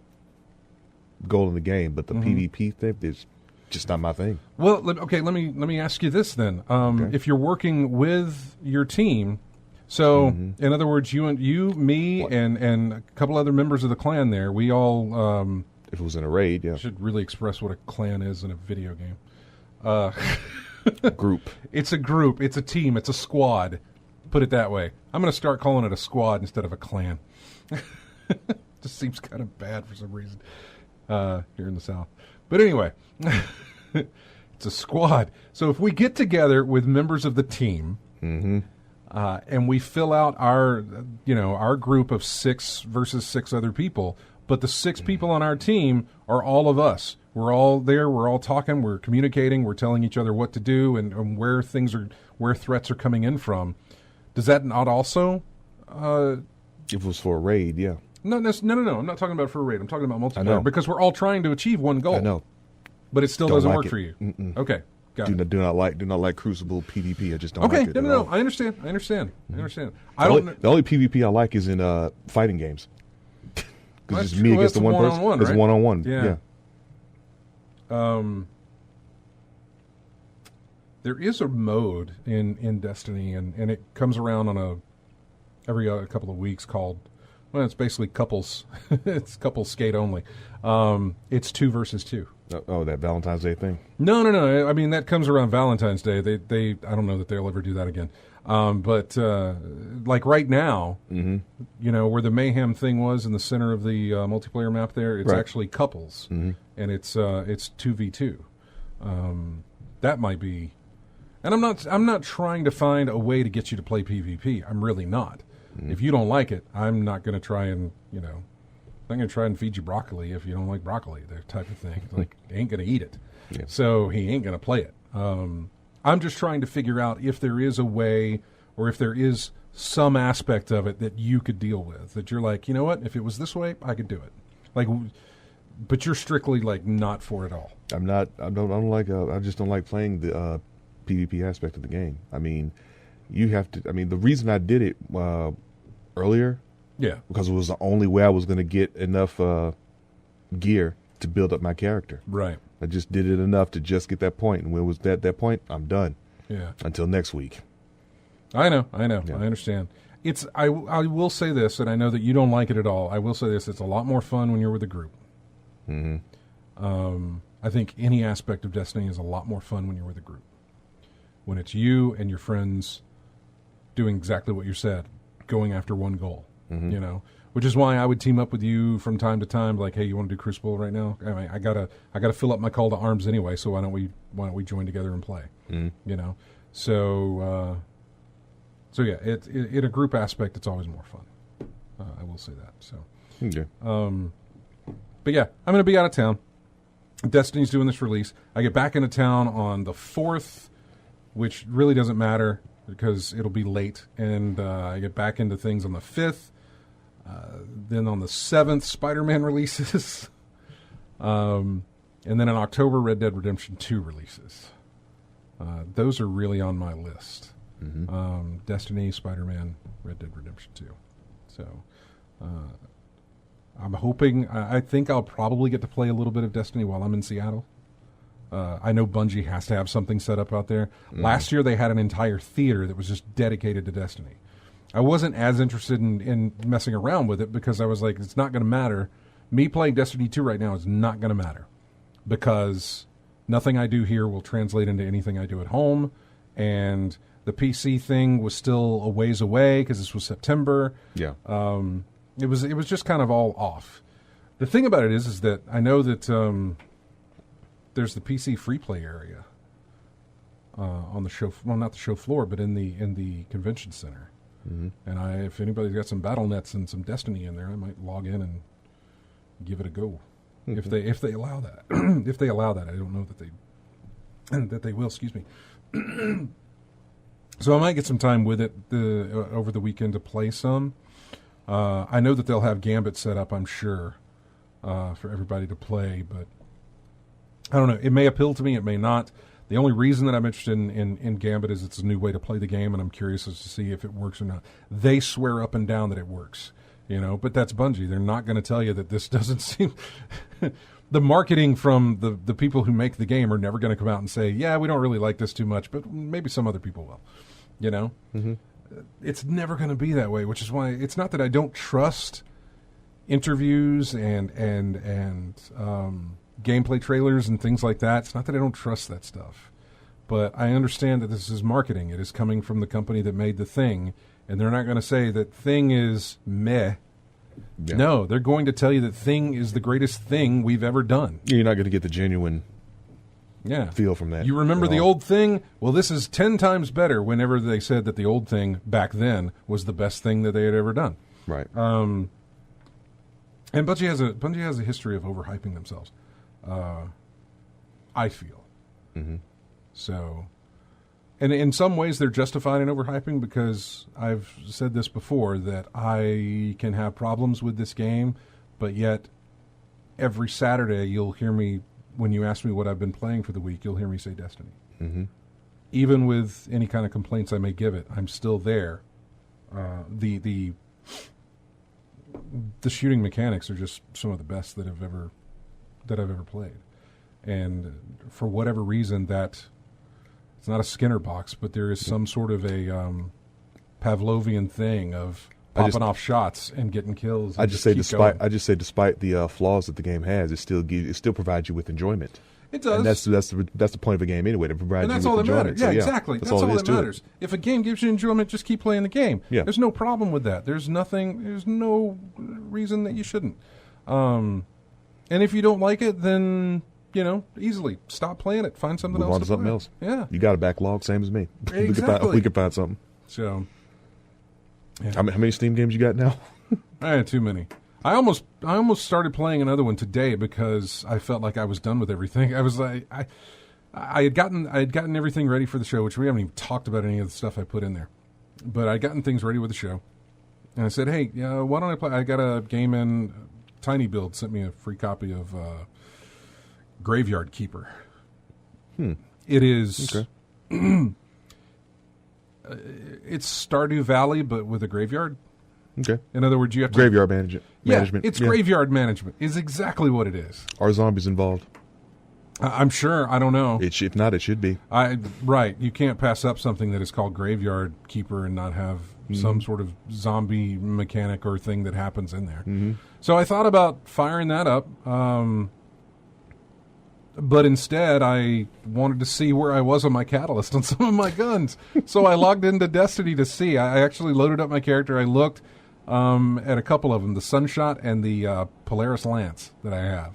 goal in the game, but the PvP thing is just not my thing. Well, okay, let me ask you this then. If you're working with your team, so in other words, you, me, and a couple other members of the clan there, we all if it was in a raid, yeah. Should really express what a clan is in a video game. Group. It's a group. It's a team. It's a squad. Put it that way. I'm going to start calling it a squad instead of a clan. Just seems kind of bad for some reason here in the South. But anyway, it's a squad. So if we get together with members of the team and we fill out our group of 6 versus 6 other people, but the 6 people on our team are all of us. We're all there. We're all talking. We're communicating. We're telling each other what to do and where threats are coming in from. Does that not also? If it was for a raid, yeah. No. I'm not talking about for a raid. I'm talking about multiplayer because we're all trying to achieve one goal. I know, but it still doesn't work for you. Okay, got it. Do not like Crucible PvP. I just don't like it. Okay, no. I understand. I understand. The only PvP I like is in fighting games. Because it's me against the one person. Right? It's one-on-one. Yeah. There is a mode in Destiny, and it comes around on every couple of weeks called, well, it's basically couples. It's couples skate only. It's 2 versus 2. Oh, that Valentine's Day thing? No. I mean, that comes around Valentine's Day. They I don't know that they'll ever do that again. But like right now, where the Mayhem thing was in the center of the multiplayer map there, it's actually couples, and it's 2v2. That might be, and I'm not trying to find a way to get you to play PvP. I'm really not. If you don't like it, I'm not going to try and I'm going to try and feed you broccoli if you don't like broccoli. That type of thing. Like, he ain't going to eat it, so he ain't going to play it. I'm just trying to figure out if there is a way or if there is some aspect of it that you could deal with, that you're like, you know what, if it was this way, I could do it. Like, but you're strictly like not for it all. I'm not. I just don't like playing the PvP aspect of the game. I mean, you have to. I mean, the reason I did it earlier, because it was the only way I was going to get enough gear to build up my character. Right. I just did it enough to just get that point, and when it was that point, I'm done. Yeah. Until next week. I know. Yeah. I understand. I will say this, and I know that you don't like it at all. I will say this: it's a lot more fun when you're with a group. I think any aspect of Destiny is a lot more fun when you're with a group. When it's you and your friends doing exactly what you said, going after one goal. Which is why I would team up with you from time to time. Like, hey, you want to do Crucible right now? I mean, I gotta fill up my call to arms anyway. So why don't we join together and play? So yeah, in a group aspect, it's always more fun. I will say that. So, okay. But yeah, I'm gonna be out of town. Destiny's doing this release. I get back into town on the 4th, which really doesn't matter because it'll be late, and I get back into things on the 5th. Then on the 7th, Spider-Man releases. And then in October, Red Dead Redemption 2 releases. Those are really on my list. Destiny, Spider-Man, Red Dead Redemption 2. So I'm hoping, I think I'll probably get to play a little bit of Destiny while I'm in Seattle. I know Bungie has to have something set up out there. Last year, they had an entire theater that was just dedicated to Destiny. I wasn't as interested in messing around with it because I was like, it's not going to matter. Me playing Destiny 2 right now is not going to matter because nothing I do here will translate into anything I do at home, and The PC thing was still a ways away because this was September. Yeah. It was just kind of all off. The thing about it is that I know that there's the PC free play area on the show. Well, not the show floor, but in the convention center. Mm-hmm. And if anybody's got some BattleNets and some Destiny in there, I might log in and give it a go. Mm-hmm. If they allow that. If they allow that, I don't know that they will. Excuse me. So I might get some time with it over the weekend to play some. I know that they'll have Gambit set up, I'm sure, for everybody to play, but I don't know. It may appeal to me, it may not. The only reason that I'm interested in Gambit is it's a new way to play the game, and I'm curious as to see if it works or not. They swear up and down that it works, but that's Bungie. They're not going to tell you that this doesn't seem... The marketing from the people who make the game are never going to come out and say, yeah, we don't really like this too much, but maybe some other people will. Mm-hmm. It's never going to be that way, which is why it's not that I don't trust interviews and gameplay trailers and things like that. It's not that I don't trust that stuff, but I understand that this is marketing. It is coming from the company that made the thing, and they're not going to say that thing is meh. Yeah. No, they're going to tell you that thing is the greatest thing we've ever done. You're not going to get the genuine feel from that. You remember the old thing? Well, this is 10 times better whenever they said that the old thing back then was the best thing that they had ever done. Right. And Bungie has a history of overhyping themselves. I feel. Mm-hmm. So, and in some ways they're justified in overhyping because I've said this before that I can have problems with this game, but yet every Saturday you'll hear me, when you ask me what I've been playing for the week, you'll hear me say Destiny. Mm-hmm. Even with any kind of complaints I may give it, I'm still there. The shooting mechanics are just some of the best that I've ever played. And for whatever reason, that it's not a Skinner box, but there is some sort of a Pavlovian thing of popping off shots and getting kills. And I just say despite the flaws that the game has, it still provides you with enjoyment. It does. And that's the point of a game anyway, to provide you with enjoyment. And that's all that matters. So, yeah, exactly. That's all that matters. If a game gives you enjoyment, just keep playing the game. Yeah. There's no problem with that. There's no reason that you shouldn't. And if you don't like it, then easily stop playing it. Find something else. Move on to something else. Yeah. You got a backlog, same as me. Exactly. we could find something. So, yeah. How many Steam games you got now? I had too many. I almost started playing another one today because I felt like I was done with everything. I was like, I had gotten everything ready for the show, which we haven't even talked about any of the stuff I put in there. But I'd gotten things ready with the show, and I said, hey, why don't I play? I got a game in. Tiny Build sent me a free copy of Graveyard Keeper. It is. Okay. It's Stardew Valley, but with a graveyard. Okay. In other words, you have to graveyard management. It's graveyard management. Is exactly what it is. Are zombies involved? I'm sure. I don't know. If not, it should be. Right. You can't pass up something that is called Graveyard Keeper and not have some sort of zombie mechanic or thing that happens in there. Mm-hmm. So I thought about firing that up, but instead I wanted to see where I was on my catalyst on some of my guns. So I logged into Destiny to see. I actually loaded up my character. I looked at a couple of them, the Sunshot and the Polaris Lance that I have.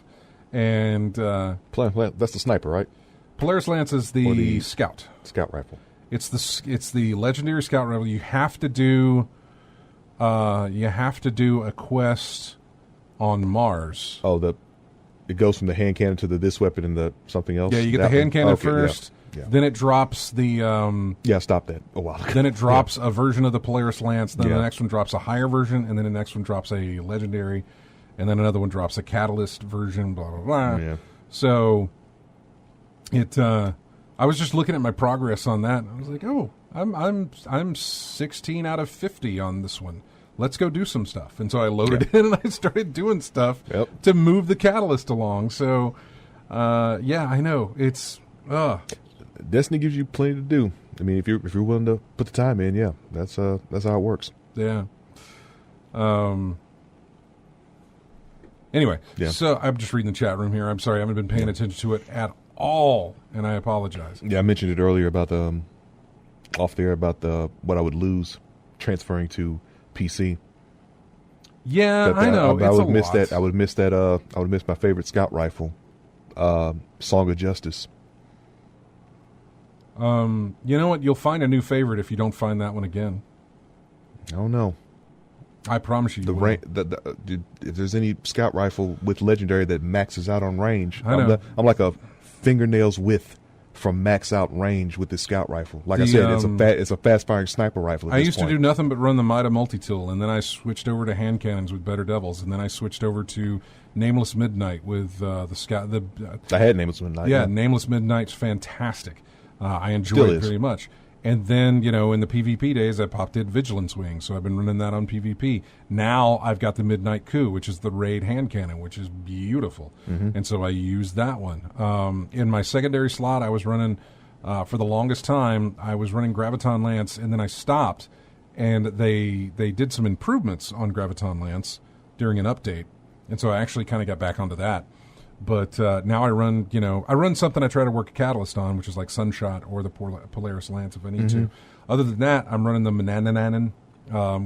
And that's the sniper, right? Polaris Lance is the scout rifle. It's the legendary scout rifle. You have to do a quest on Mars. Oh, it goes from the hand cannon to this weapon and the something else. Yeah, you get the hand cannon first. Yeah. Then it drops the. Stop that a while ago. Then it drops a version of the Polaris Lance. Then the next one drops a higher version, and then the next one drops a legendary. And then another one drops a catalyst version, blah, blah, blah. Yeah. So I was just looking at my progress on that. And I was like, oh, I'm 16 out of 50 on this one. Let's go do some stuff. And so I loaded in and I started doing stuff to move the catalyst along. So, I know. It's... Destiny gives you plenty to do. I mean, if you're willing to put the time in, that's how it works. Yeah. Anyway, so I'm just reading the chat room here. I'm sorry, I haven't been paying attention to it at all, and I apologize. Yeah, I mentioned it earlier about the off there about what I would lose transferring to PC. Yeah, I know. I would a miss lot. that. I would miss that. I would miss my favorite scout rifle, Song of Justice. You know what? You'll find a new favorite if you don't find that one again. I don't know. I promise you. If there's any scout rifle with legendary that maxes out on range, I know. I'm like a fingernail's width from max out range with the scout rifle. Like I said, it's a fast firing sniper rifle. I used to do nothing but run the Mida multi-tool, and then I switched over to hand cannons with Better Devils, and then I switched over to Nameless Midnight with the scout. I had Nameless Midnight. Yeah, Nameless Midnight's fantastic. I enjoy it very much. And then, in the PvP days, I popped in Vigilance Wing, so I've been running that on PvP. Now I've got the Midnight Coup, which is the raid hand cannon, which is beautiful. Mm-hmm. And so I use that one. In my secondary slot, I was running, for the longest time, I was running Graviton Lance, and then I stopped, and they did some improvements on Graviton Lance during an update. And so I actually kind of got back onto that. But now I run something I try to work a catalyst on, which is like Sunshot or the Polaris Lance if I need to. Other than that, I'm running the Manananan,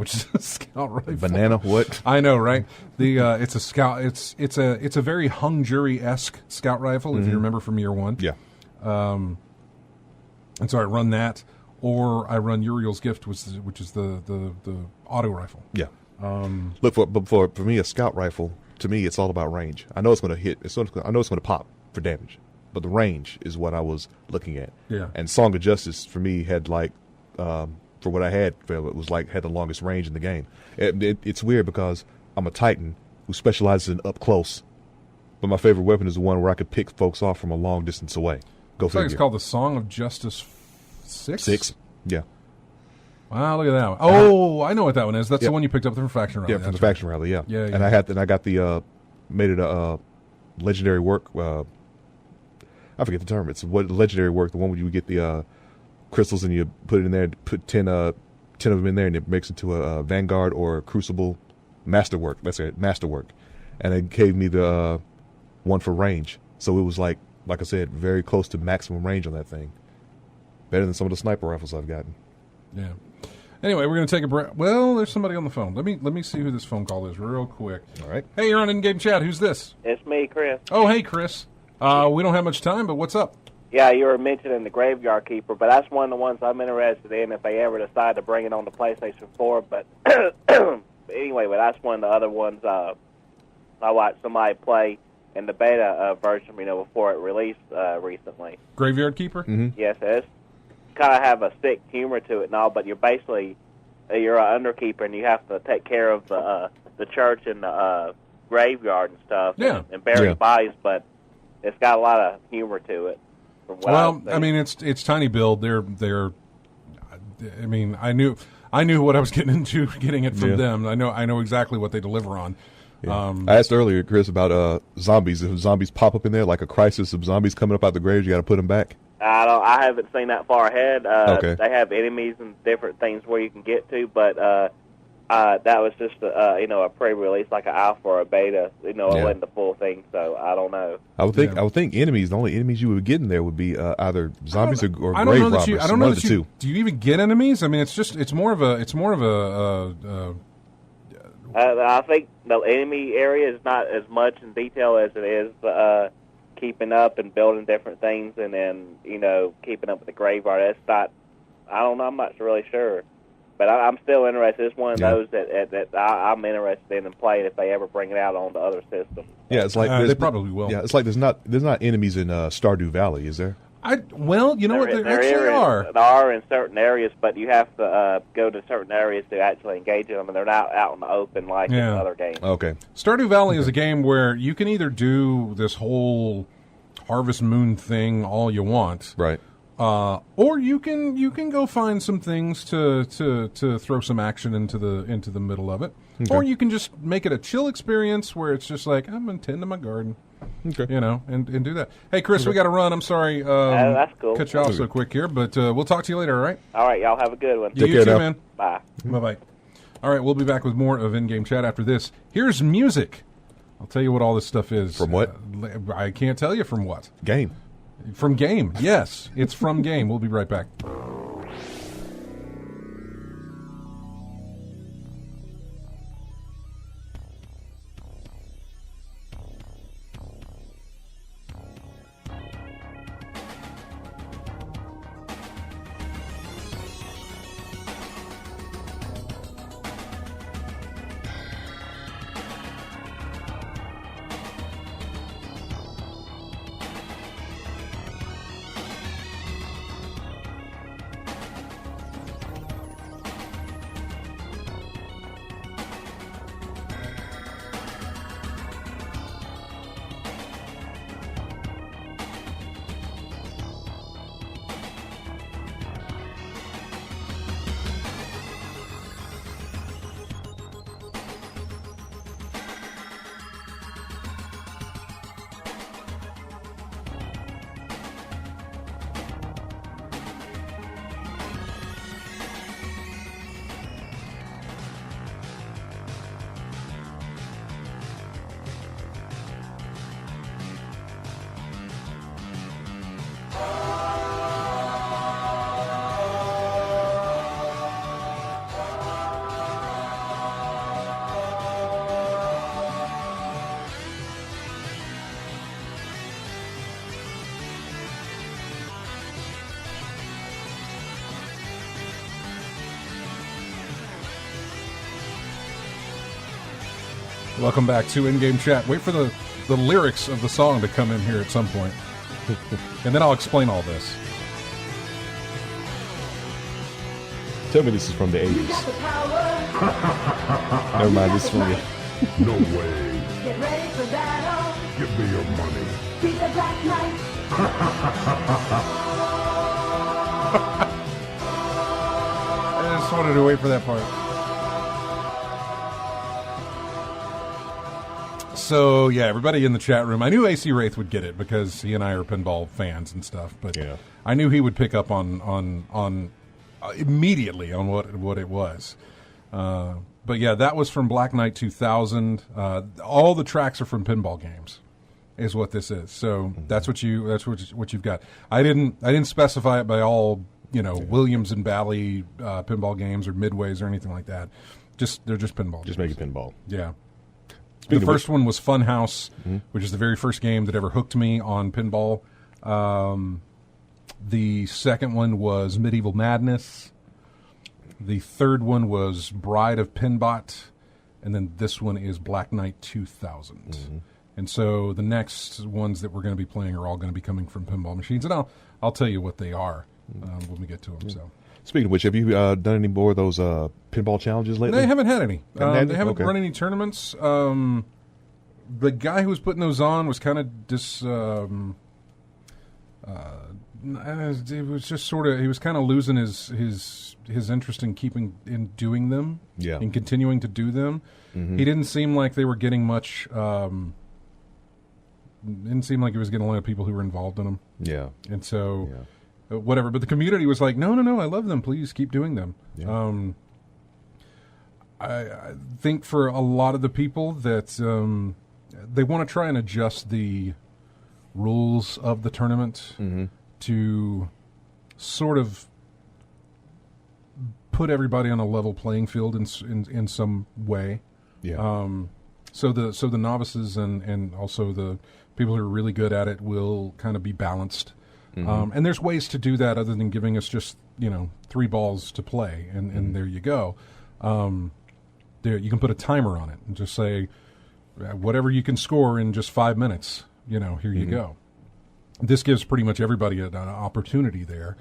which is a scout rifle. Banana what? I know, right? It's a scout. It's a very hung jury-esque scout rifle, if you remember from year one. Yeah. And so I run that, or I run Uriel's Gift, which is the auto rifle. Yeah. Look for me, a scout rifle. To me, it's all about range. I know it's going to hit. I know it's going to pop for damage, but the range is what I was looking at. Yeah. And Song of Justice for me had for what I had, it was had the longest range in the game. It's weird because I'm a Titan who specializes in up close, but my favorite weapon is the one where I could pick folks off from a long distance away. Go figure. It's called the Song of Justice 6? 6. Yeah. Wow, look at that one. Oh, I know what that one is. That's the one you picked up from Faction Rally. Yeah, from the Faction Rally, yeah. Yeah. And I got the, made it a legendary work. I forget the term. It's what legendary work, the one where you get the crystals and you put it in there, put 10 of them in there, and it makes into a Vanguard or a Crucible Masterwork. That's it, Masterwork. And it gave me the one for range. So it was like I said, very close to maximum range on that thing. Better than some of the sniper rifles I've gotten. Yeah. Anyway, we're going to take a break. Well, there's somebody on the phone. Let me see who this phone call is real quick. All right. Hey, you're on In-Game Chat. Who's this? It's me, Chris. Oh, hey, Chris. We don't have much time, but what's up? Yeah, you were mentioning the Graveyard Keeper, but that's one of the ones I'm interested in if they ever decide to bring it on the PlayStation 4. But anyway, that's one of the other ones I watched somebody play in the beta version, before it released recently. Graveyard Keeper? Mm-hmm. Yes, it's kind of have a sick humor to it and all, but you're basically you're an underkeeper and you have to take care of the church and the graveyard and stuff, and bury bodies. But it's got a lot of humor to it. From what I mean, it's tiny build. They're. I mean, I knew what I was getting into getting it from them. I know exactly what they deliver on. Yeah. I asked earlier, Chris, about zombies. If zombies pop up in there, like a crisis of zombies coming up out the graves, you got to put them back. I haven't seen that far ahead. Okay. They have enemies and different things where you can get to, but that was just a pre-release, like an alpha or a beta. It wasn't the full thing, so I don't know. I would think enemies. The only enemies you would get in there would be either zombies or grave robbers. I don't know that you. Do you even get enemies? I mean, it's more of a. I think the enemy area is not as much in detail as it is keeping up and building different things, and then keeping up with the graveyard. That's not. I don't know. I'm not really sure, but I'm still interested. It's one of those that I'm interested in and playing if they ever bring it out on the other systems. Yeah, it's like they probably will. Yeah, it's like there's not enemies in Stardew Valley, is there? Well, you know what? There actually are. There are in certain areas, but you have to go to certain areas to actually engage in them, and they're not out in the open like in other games. Okay. Stardew Valley is a game where you can either do this whole Harvest Moon thing all you want, right? Or you can go find some things to throw some action into the middle of it, or you can just make it a chill experience where it's just like I'm gonna tend to my garden. Okay. And do that. Hey, Chris, we got to run. I'm sorry. That's cool. Cut you off so quick here, but we'll talk to you later, all right? All right, y'all have a good one. You too, now. man. Bye. Bye-bye. All right, we'll be back with more of In-Game Chat after this. Here's music. I'll tell you what all this stuff is. From what? I can't tell you from what. Game. From Game, yes. It's from Game. We'll be right back. Welcome back to In-Game Chat. Wait for the lyrics of the song to come in here at some point. And then I'll explain all this. Tell me this is from the 80s. Never mind, this is from the... No way. Get ready for battle. Give me your money. Beat the Black Knight. I just wanted to wait for that part. So, yeah, everybody in the chat room, I knew AC Wraith would get it because he and I are pinball fans and stuff, but Yeah. I knew he would pick up on immediately on what it was. But yeah, that was from Black Knight 2000. All the tracks are from pinball games, is what this is. So that's what you've got. I didn't specify it by all Williams and Bally pinball games or Midways or anything like that. They're just pinball. Just games. make it pinball. Yeah. Speaking The first one was Funhouse, which is the very first game that ever hooked me on pinball. The second one was Medieval Madness. The third one was Bride of Pinbot. And then this one is Black Knight 2000. And so the next ones that we're going to be playing are all going to be coming from pinball machines. And I'll tell you what they are when we get to them. So. Speaking of which, have you done any more of those pinball challenges lately? They haven't had any. They haven't Okay. run any tournaments. The guy who was putting those on was kind of it was just sort of, he was kind of losing his interest in doing them, and continuing to do them. He didn't seem like they were getting much. Didn't seem like he was getting a lot of people who were involved in them. Yeah, and so. Whatever, but the community was like, no, I love them. Please keep doing them. Yeah. I think for a lot of the people that they want to try and adjust the rules of the tournament to sort of put everybody on a level playing field in some way. yeah. So the novices and also the people who are really good at it will kind of be balanced. And there's ways to do that other than giving us just 3 balls to play, and there you go. There you can put a timer on it and just say whatever you can score in just 5 minutes. Here you go. This gives pretty much everybody an opportunity there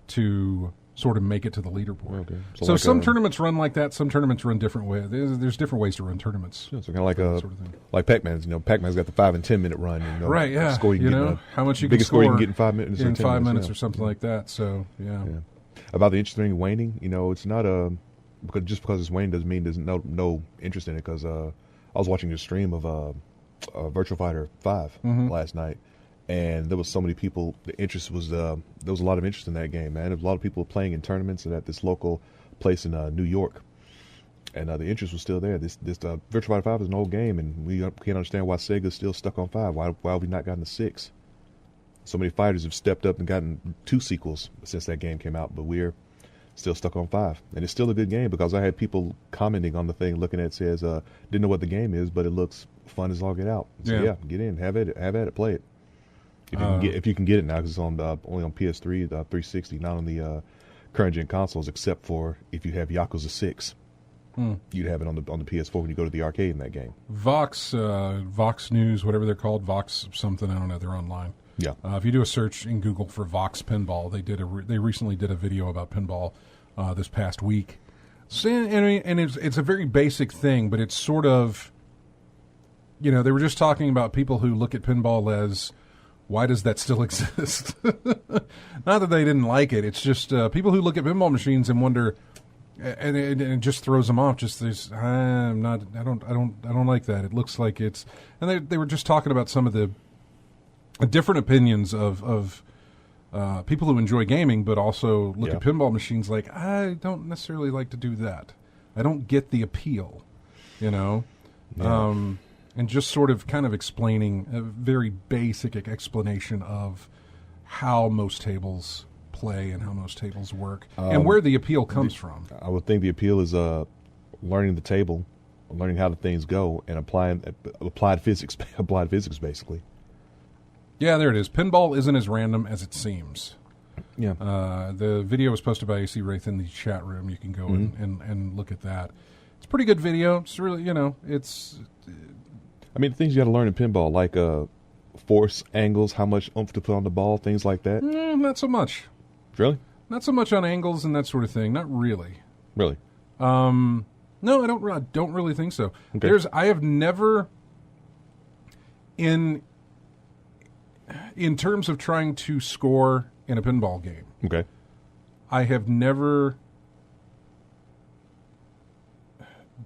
to sort of make it to the leaderboard. Okay. So like some tournaments run like that. Some tournaments run different ways. There's different ways to run tournaments. So kind of like sort of thing. like Pac-Man's. Pac-Man's got the 5 and 10 minute run. Right, yeah. Score you can get how much you can biggest score score you can get in 5 minutes. in 10 5 minutes yeah. or something like that. So yeah. About the interesting thing waning, it's not because it's waning doesn't mean there's no interest in it. Because I was watching a stream of Virtua Fighter 5 last night, and there was so many people. The interest was there was a lot of interest in that game, man. There was a lot of people playing in tournaments and at this local place in New York, and the interest was still there. This Virtua Fighter 5 is an old game, and we can't understand why Sega's still stuck on 5. Why have we not gotten a 6? So many fighters have stepped up and gotten 2 sequels since that game came out, but we're still stuck on 5. And it's still a good game because I had people commenting on the thing, looking at it, says, didn't know what the game is, but it looks fun as all get out. So yeah, get in, have at it, play it. If you can get it now, because it's on only on PS3, 360, not on the current gen consoles, except for if you have Yakuza 6. You'd have it on the PS4 when you go to the arcade in that game. Vox News, whatever they're called, Vox something, I don't know, they're online. Yeah. If you do a search in Google for Vox Pinball, they recently did a video about pinball this past week. So, and it's a very basic thing, but it's sort of, they were just talking about people who look at pinball as, why does that still exist? Not that they didn't like it. It's just people who look at pinball machines and wonder, and it just throws them off. Just this, I don't like that. It looks like it's, and they were just talking about some of the different opinions of people who enjoy gaming, but also look at pinball machines like, I don't necessarily like to do that. I don't get the appeal, and just sort of kind of explaining a very basic explanation of how most tables play and how most tables work and where the appeal comes from. I would think the appeal is learning the table, learning how the things go, and applying applied physics basically. Yeah, there it is. Pinball isn't as random as it seems. Yeah. The video was posted by AC Wraith in the chat room. You can go and look at that. It's pretty good video. It's really, it's. I mean, the things you got to learn in pinball, like force angles, how much oomph to put on the ball, things like that. Not so much. Really? Not so much on angles and that sort of thing. Not really. Really? No, I don't really think so. Okay. I have never, in terms of trying to score in a pinball game, Okay. I have never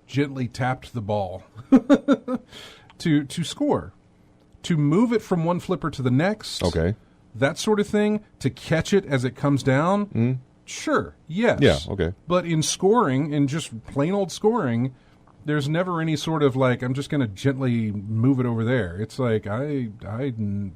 gently tapped the ball to score, to move it from one flipper to the next. Okay. That sort of thing, to catch it as it comes down. Sure, yes. Yeah, okay. But in scoring, in just plain old scoring, there's never any sort of like, I'm just going to gently move it over there. It's like, in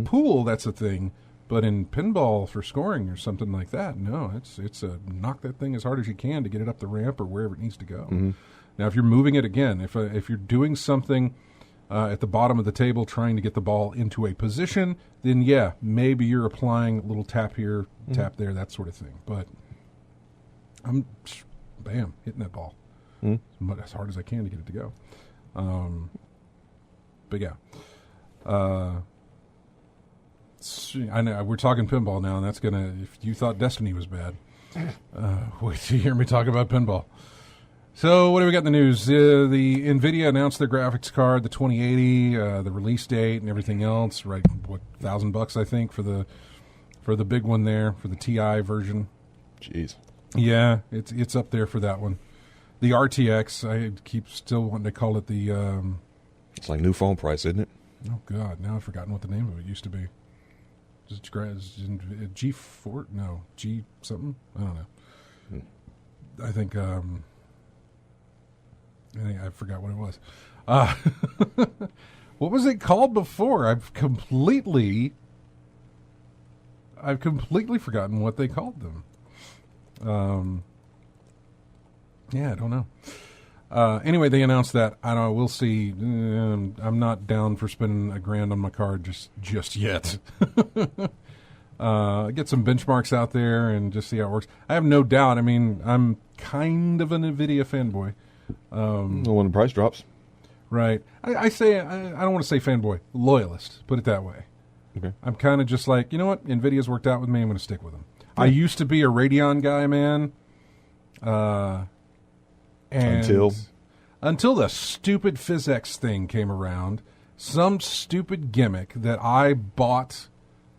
pool, that's a thing. But in pinball for scoring or something like that, no, it's a knock that thing as hard as you can to get it up the ramp or wherever it needs to go. Now, if you're moving it again, if you're doing something at the bottom of the table trying to get the ball into a position, then yeah, maybe you're applying a little tap here, tap there, that sort of thing. But I'm, hitting that ball as hard as I can to get it to go. But yeah. I know we're talking pinball now, and that's gonna. If you thought Destiny was bad, wait till you hear me talk about pinball. So, what do we got in the news? The NVIDIA announced their graphics card, the 2080, the release date, and everything else. Right, what, $1,000 I think for the big one there, for the TI version. Jeez. Yeah, it's up there for that one. The RTX, I keep still wanting to call it the. It's like new phone price, isn't it? Oh God, now I've forgotten what the name of it used to be. G4? No, G something? I don't know. I think I forgot what it was. What was it called before? I've completely forgotten what they called them. Yeah, I don't know. Anyway, they announced that. I don't know. We'll see. I'm not down for spending $1,000 on my card just yet. Get some benchmarks out there and just see how it works. I have no doubt. I mean, I'm kind of an NVIDIA fanboy. When the price drops. Right. I don't want to say fanboy. Loyalist. Put it that way. Okay. I'm kind of just like, you know what? NVIDIA's worked out with me. I'm going to stick with them. Yeah. I used to be a Radeon guy, man. Until the stupid PhysX thing came around, some stupid gimmick that I bought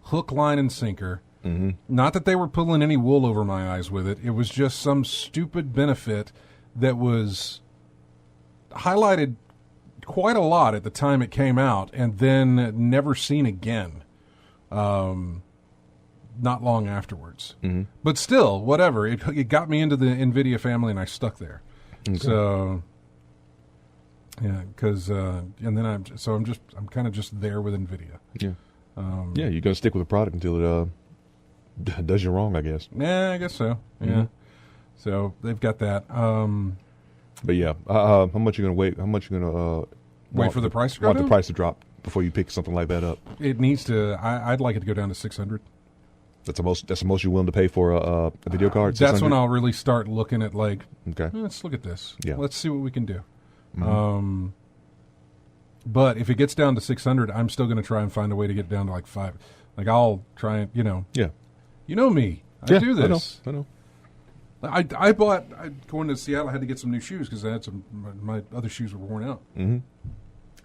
hook, line, and sinker. Not that they were pulling any wool over my eyes with it. It was just some stupid benefit that was highlighted quite a lot at the time it came out and then never seen again not long afterwards. But still, whatever. It got me into the NVIDIA family and I stuck there. Okay. So, yeah, because and then I'm kind of just there with NVIDIA. Yeah, yeah, you're gonna stick with the product until it does you wrong, I guess. Yeah, I guess so. Yeah, so they've got that. But yeah, how much you gonna wait? How much you gonna wait for the price to go want down? The price to drop before you pick something like that up? It needs to. I'd like it to go down to $600. That's the most you're willing to pay for a video card? That's when I'll really start looking at like, okay, let's look at this. Yeah. Let's see what we can do. But if it gets down to $600, I'm still going to try and find a way to get down to like $500. Like I'll try and, Yeah. You know me. I do this. I know. I bought, going to Seattle, I had to get some new shoes because I had my other shoes were worn out. And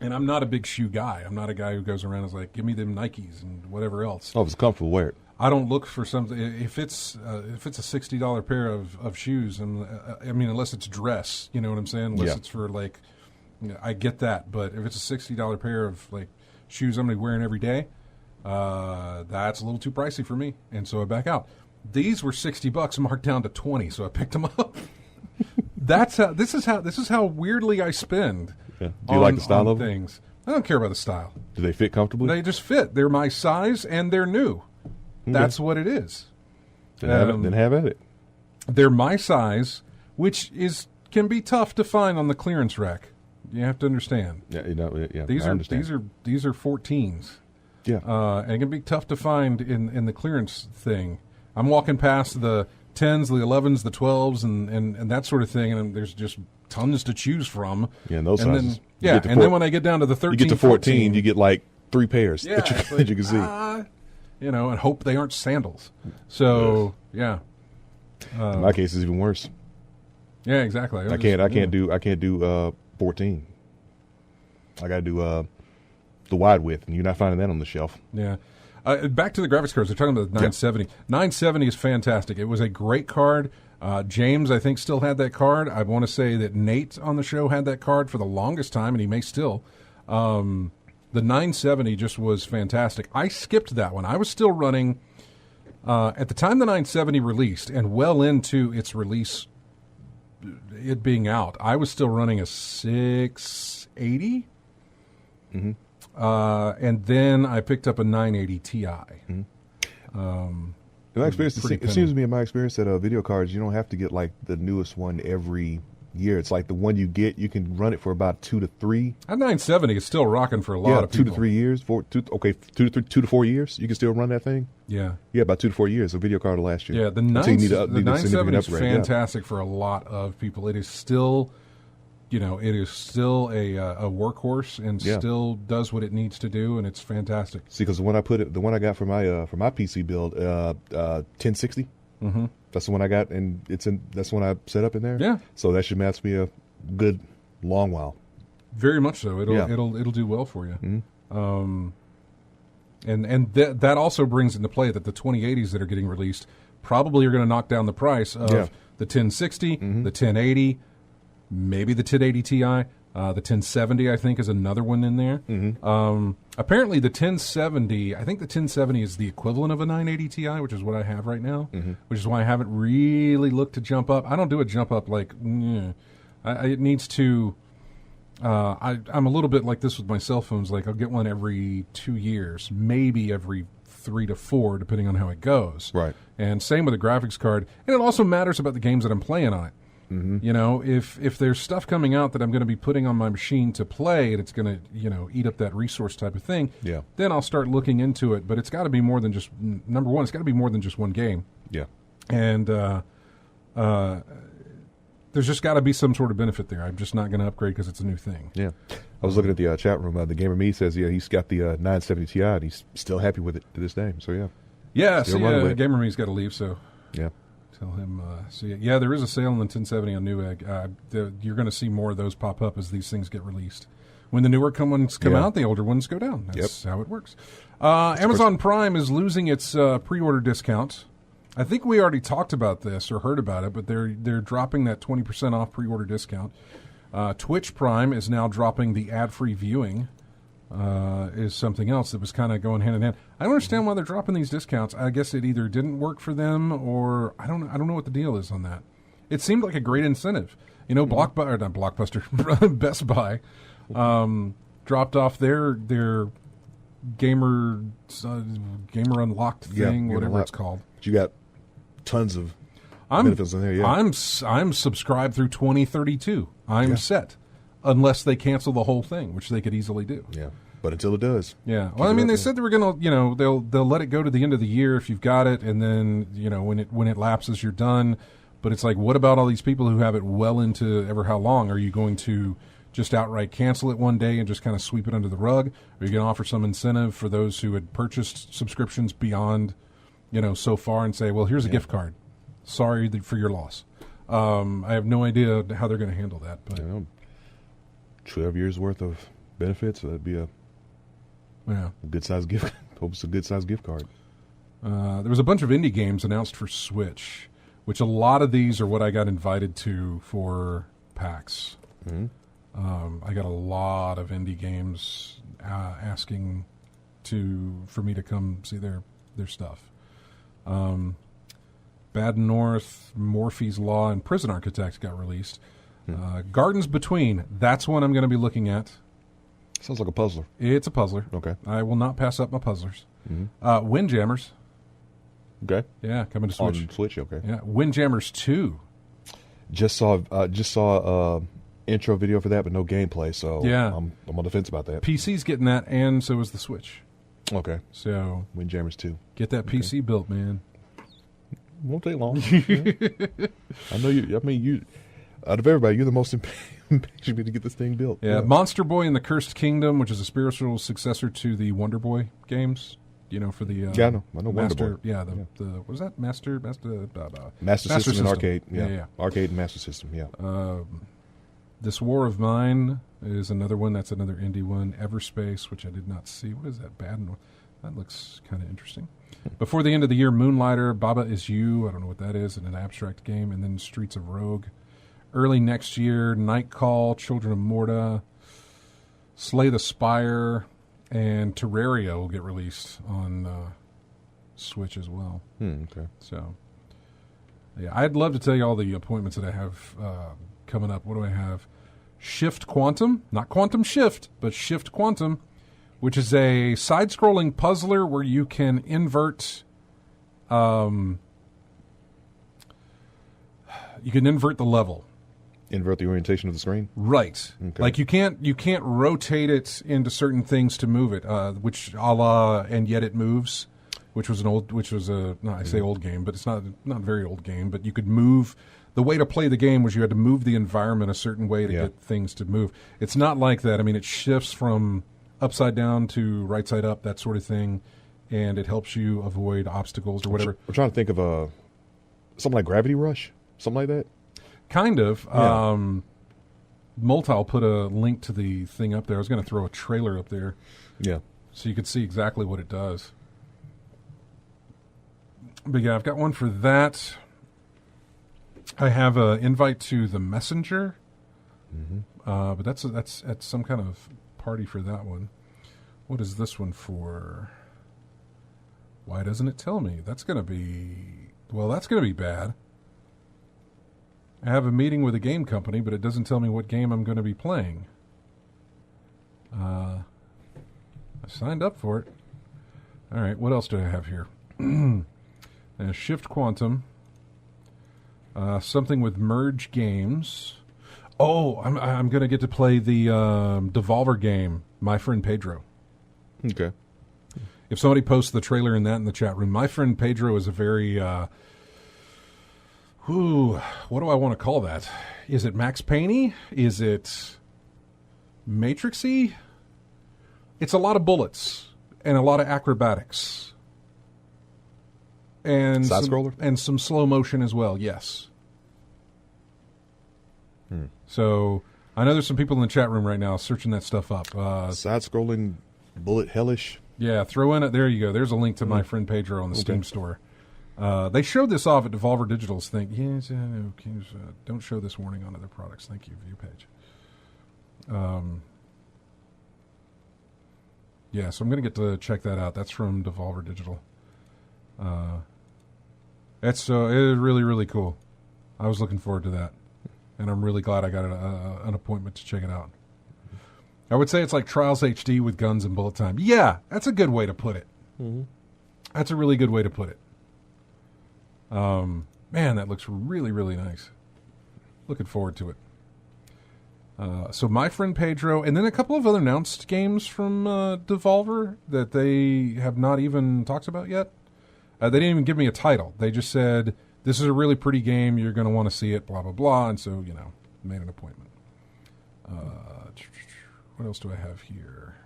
I'm not a big shoe guy. I'm not a guy who goes around and is like, give me them Nikes and whatever else. Oh, if it's comfortable, wear it. I don't look for something. If it's a $60 pair of shoes, and I mean, unless it's dress, you know what I'm saying? Unless it's for like, I get that. But if it's a $60 pair of like shoes I'm going to be wearing every day, that's a little too pricey for me, and so I back out. These were $60 marked down to $20, so I picked them up. This is how weirdly I spend. Yeah. Do you like the style of things? I don't care about the style. Do they fit comfortably? They just fit. They're my size and they're new. Okay. That's what it is. Then have at it. They're my size, which can be tough to find on the clearance rack. You have to understand. Yeah, These are 14s. Yeah, and it can be tough to find in the clearance thing. I'm walking past the 10s, the 11s, the 12s, and that sort of thing. And there's just tons to choose from. Yeah, and those and sizes. Then, then when I get down to the 13, you get to 14, you get like 3 pairs that you can see. And hope they aren't sandals. So, yeah. In my case, it's even worse. Yeah, exactly. I can't do 14. I got to do the wide width, and you're not finding that on the shelf. Yeah. Back to the graphics cards. They're talking about the 970. 970 is fantastic. It was a great card. James, I think, still had that card. I want to say that Nate on the show had that card for the longest time, and he may still. The 970 just was fantastic. I skipped that one. I was still running, at the time the 970 released, and well into its release, it being out, I was still running a 680. Mm-hmm. And then I picked up a 980 Ti. Mm-hmm. In my experience, it seems to me in my experience that video cards, you don't have to get like the newest one every year. It's like the one you get, you can run it for about 2 to 3. That 970 is still rocking for a lot of people. 2 to 3 years. 2 to 4 years. You can still run that thing. Yeah. Yeah, about 2 to 4 years. A video card will last you. Yeah, the 970 is fantastic for a lot of people. It is still, it is still a workhorse and still does what it needs to do, and it's fantastic. See, because the one I got for my PC build, 1060. Mm-hmm. That's the one I got, and that's the one I set up in there. Yeah. So that should last me a good long while. Very much so. It'll do well for you. Mm-hmm. And that also brings into play that the 2080s that are getting released probably are going to knock down the price of the 1060, the 1080, maybe the 1080 Ti. The 1070, I think, is another one in there. Mm-hmm. Apparently, the 1070, I think the 1070 is the equivalent of a 980 Ti, which is what I have right now, which is why I haven't really looked to jump up. I don't do a jump up like, it needs to, I'm a little bit like this with my cell phones. Like, I'll get one every 2 years, maybe every 3 to 4, depending on how it goes. Right. And same with the graphics card. And it also matters about the games that I'm playing on it. Mm-hmm. If there's stuff coming out that I'm going to be putting on my machine to play and it's going to, eat up that resource type of thing, then I'll start looking into it. But it's got to be more than just, number one, it's got to be more than just one game. Yeah. And there's just got to be some sort of benefit there. I'm just not going to upgrade because it's a new thing. Yeah. I was looking at the chat room. The Gamer Me says, he's got the 970 Ti, and he's still happy with it to this day. So, yeah. Yeah, Gamer Me's got to leave, so. Yeah. Tell him, there is a sale on the 1070 on Newegg. You're going to see more of those pop up as these things get released. When the newer ones come out, the older ones go down. That's how it works. Amazon Prime is losing its pre-order discount. I think we already talked about this or heard about it, but they're dropping that 20% off pre-order discount. Twitch Prime is now dropping the ad-free viewing. Is something else that was kind of going hand in hand. I don't understand why they're dropping these discounts. I guess it either didn't work for them or I don't know what the deal is on that. It seemed like a great incentive. Blockbuster, Best Buy dropped off their gamer unlocked thing, whatever it's called. But you got tons of benefits in there. Yeah. I'm subscribed through 2032. I'm set. Unless they cancel the whole thing, which they could easily do. Yeah, but until it does. Yeah. Well, they said they were going to, they'll let it go to the end of the year if you've got it, and then, when it lapses, you're done. But it's like, what about all these people who have it well into ever how long? Are you going to just outright cancel it one day and just kind of sweep it under the rug? Are you going to offer some incentive for those who had purchased subscriptions beyond, so far and say, well, here's a gift card. Sorry for your loss. I have no idea how they're going to handle that, but. 12 years worth of benefits. So that'd be a good size gift. Hope it's a good size gift card. There was a bunch of indie games announced for Switch, which a lot of these are what I got invited to for PAX. Mm-hmm. I got a lot of indie games asking for me to come see their stuff. Bad North, Morphe's Law, and Prison Architect got released. Gardens Between, that's one I'm going to be looking at. Sounds like a puzzler. It's a puzzler. Okay. I will not pass up my puzzlers. Mm-hmm. Windjammers. Okay. Yeah, coming to Switch. On Switch, okay. Yeah, Windjammers 2. Just saw intro video for that, but no gameplay, so I'm on the fence about that. PC's getting that, and so is the Switch. Okay. So Windjammers 2. Get that PC built, man. Won't take long. I know you. I mean, you. Out of everybody, you're the most impatient to get this thing built. Yeah, Monster Boy and the Cursed Kingdom, which is a spiritual successor to the Wonder Boy games. You know, for the I know Master. Wonder Boy. Yeah, the what was that Master System and arcade. Yeah. Arcade and Master System. Yeah. This War of Mine is another one. That's another indie one. Everspace, which I did not see. What is that? That looks kind of interesting. Before the end of the year, Moonlighter, Baba Is You. I don't know what that is, in an abstract game, and then Streets of Rogue. Early next year, Nightcall, Children of Morta, Slay the Spire, and Terraria will get released on Switch as well. Okay. So, yeah, I'd love to tell you all the appointments that I have coming up. What do I have? Shift Quantum, not Quantum Shift, but Shift Quantum, which is a side-scrolling puzzler where you can invert. You can invert the level. Invert the orientation of the screen? Right. Okay. Like you can't rotate it into certain things to move it, which a la And Yet It Moves, which was I say old game, but it's not a very old game, but you could move. The way to play the game was you had to move the environment a certain way to get things to move. It's not like that. I mean, it shifts from upside down to right side up, that sort of thing, and it helps you avoid obstacles or whatever. I'm trying to think of something like Gravity Rush, something like that. Kind of. Yeah. Multile put a link to the thing up there. I was going to throw a trailer up there. Yeah. So you could see exactly what it does. But yeah, I've got one for that. I have an invite to The Messenger. But that's at some kind of party for that one. What is this one for? Why doesn't it tell me? That's going to be bad. I have a meeting with a game company, but it doesn't tell me what game I'm going to be playing. I signed up for it. All right, what else do I have here? Shift Quantum. Something with Merge Games. Oh, I'm going to get to play the Devolver game, My Friend Pedro. Okay. If somebody posts the trailer in the chat room, My Friend Pedro is a very... what do I want to call that? Is it Max Payne-y? Is it Matrix-y? It's a lot of bullets and a lot of acrobatics. And side-scroller? And some slow motion as well, yes. So I know there's some people in the chat room right now searching that stuff up. Side-scrolling, bullet hellish. Yeah, throw in it. There you go. There's a link to My Friend Pedro on the Steam store. They showed this off at Devolver Digital's thing. Yes, don't show this warning on other products. Thank you, view page. Yeah, so I'm going to get to check that out. That's from Devolver Digital. It's really, really cool. I was looking forward to that. And I'm really glad I got an appointment to check it out. I would say it's like Trials HD with guns and bullet time. Yeah, that's a good way to put it. That's a really good way to put it. Man, that looks really, really nice. Looking forward to it. So My Friend Pedro, and then a couple of other announced games from Devolver that they have not even talked about yet. They didn't even give me a title. They just said, this is a really pretty game. You're going to want to see it, blah, blah, blah. And so, made an appointment. What else do I have here?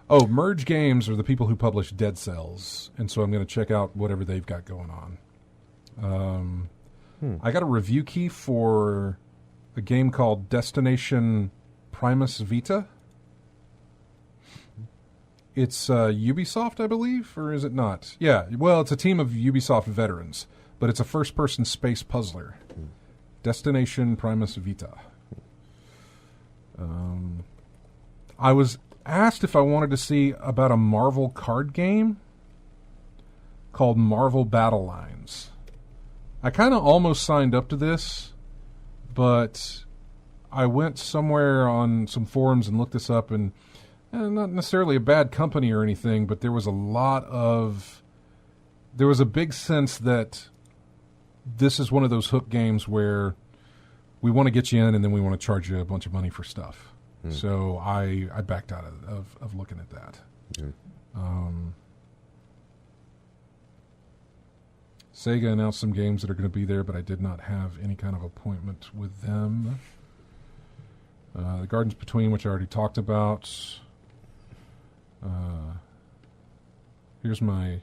Oh, Merge Games are the people who publish Dead Cells. And so I'm going to check out whatever they've got going on. I got a review key for a game called Destination Primus Vita. It's Ubisoft, I believe, or is it not? Yeah, well, it's a team of Ubisoft veterans, but it's a first-person space puzzler. Destination Primus Vita. I was asked if I wanted to see about a Marvel card game called Marvel Battle Lines. I kind of almost signed up to this, but I went somewhere on some forums and looked this up, and not necessarily a bad company or anything, but there was a big sense that this is one of those hook games where we want to get you in and then we want to charge you a bunch of money for stuff. So I backed out of looking at that. Sega announced some games that are going to be there, but I did not have any kind of appointment with them. The Gardens Between, which I already talked about. Here's my...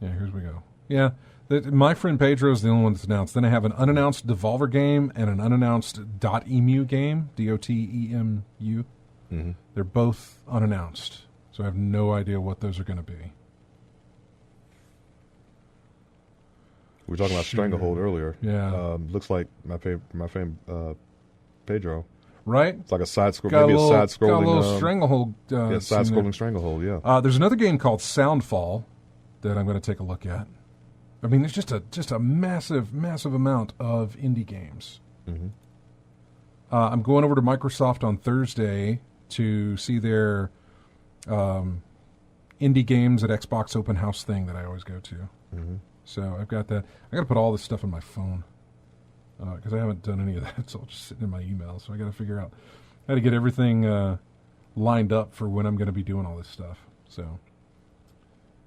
Yeah, here's we go. Yeah, My Friend Pedro is the only one that's announced. Then I have an unannounced Devolver game and an unannounced .emu game, DOTEMU. Mm-hmm. They're both unannounced, so I have no idea what those are going to be. We were talking about Stranglehold earlier. Yeah. Looks like my friend Pedro. Right? It's like a side-scroll, maybe a side-scrolling. Got a little Stranglehold. Yeah, side-scrolling Stranglehold, yeah. There's another game called Soundfall that I'm going to take a look at. I mean, there's just a massive, massive amount of indie games. Mm-hmm. I'm going over to Microsoft on Thursday to see their indie games at Xbox Open House thing that I always go to. Mm-hmm. So I've got that. I got to put all this stuff on my phone because I haven't done any of that. It's all just sitting in my email. So I got to figure out how to get everything lined up for when I'm going to be doing all this stuff. So,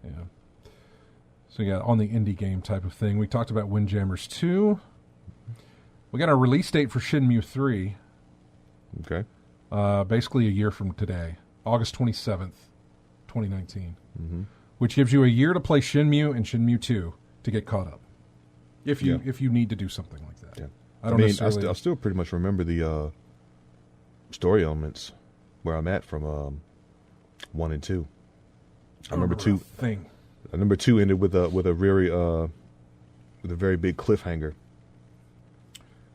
yeah. So yeah, on the indie game type of thing. We talked about Windjammers 2. We got our release date for Shenmue 3. Okay. Basically a year from today, August 27th, 2019. Mm-hmm. Which gives you a year to play Shenmue and Shenmue 2 to get caught up. If you need to do something like that. Yeah. I mean, I still pretty much remember the story elements where I'm at from 1 and 2. I remember 2. I remember 2 ended with a very big cliffhanger.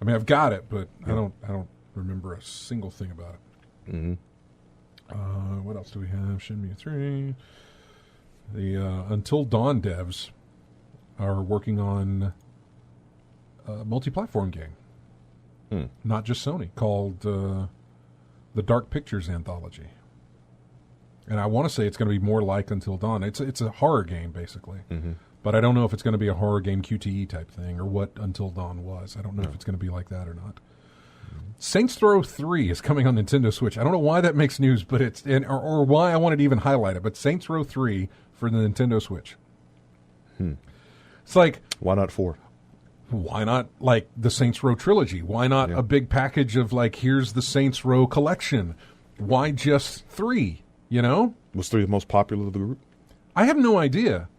I mean, I've got it, but yeah. I don't remember a single thing about it. Mm-hmm. What else do we have? Shenmue 3. The Until Dawn devs are working on a multi-platform game, not just Sony, called the Dark Pictures Anthology. And I want to say it's going to be more like Until Dawn. It's a horror game, basically. Mm-hmm. But I don't know if it's going to be a horror game QTE type thing or what Until Dawn was. I don't know if it's going to be like that or not. Mm-hmm. Saints Row 3 is coming on Nintendo Switch. I don't know why that makes news, but or why I wanted to even highlight it. But Saints Row 3 for the Nintendo Switch. It's like... Why not 4? Why not, like, the Saints Row trilogy? Why not a big package of, like, here's the Saints Row collection? Why just 3? You know? Was 3 the most popular of the group? I have no idea.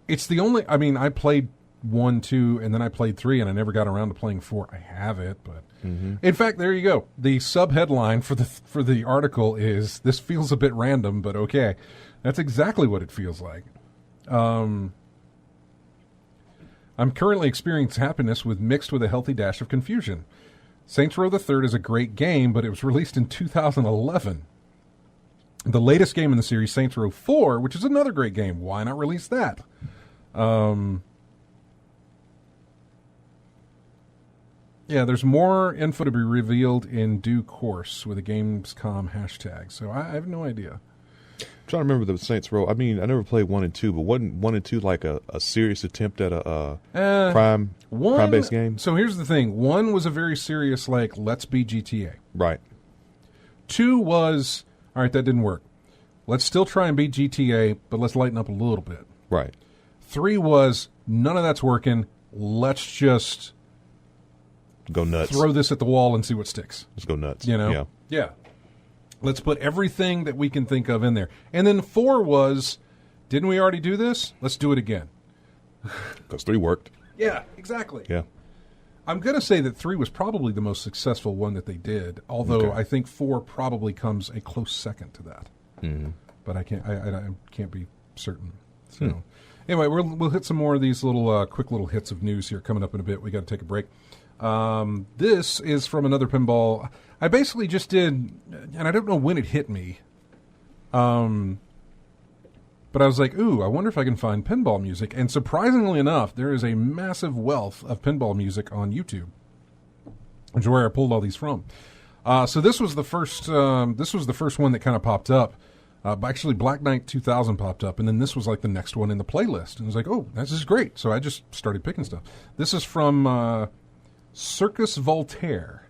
It's the only... I mean, I played 1, 2, and then I played 3, and I never got around to playing 4. I have it, but... Mm-hmm. In fact, there you go. The sub-headline for the article is, "This feels a bit random, but okay." That's exactly what it feels like. I'm currently experiencing happiness mixed with a healthy dash of confusion. Saints Row the Third is a great game, but it was released in 2011. The latest game in the series, Saints Row 4, which is another great game. Why not release that? Yeah, there's more info to be revealed in due course with a Gamescom hashtag. So I have no idea. I'm trying to remember the Saints Row. I mean, I never played 1 and 2, but wasn't 1 and 2 like a serious attempt at a crime-based game? So here's the thing. 1 was a very serious, like, let's be GTA. Right. 2 was, all right, that didn't work. Let's still try and beat GTA, but let's lighten up a little bit. Right. 3 was, none of that's working. Let's just... go nuts. Throw this at the wall and see what sticks. Let's go nuts. You know? Yeah. Let's put everything that we can think of in there. And then 4 was, didn't we already do this? Let's do it again. Because 3 worked. Yeah, exactly. Yeah. I'm going to say that 3 was probably the most successful one that they did, although I think 4 probably comes a close second to that. Mm-hmm. But I can't be certain. So anyway, we'll hit some more of these little quick little hits of news here coming up in a bit. We got to take a break. This is from another pinball. I basically just did, and I don't know when it hit me, but I was like, ooh, I wonder if I can find pinball music. And surprisingly enough, there is a massive wealth of pinball music on YouTube, which is where I pulled all these from. So this was the first one that kind of popped up. Actually, Black Knight 2000 popped up, and then this was like the next one in the playlist. And I was like, oh, this is great. So I just started picking stuff. This is from Circus Voltaire,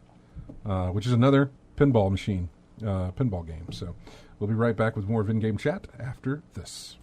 which is another pinball machine, pinball game. So we'll be right back with more of In-Game Chat after this.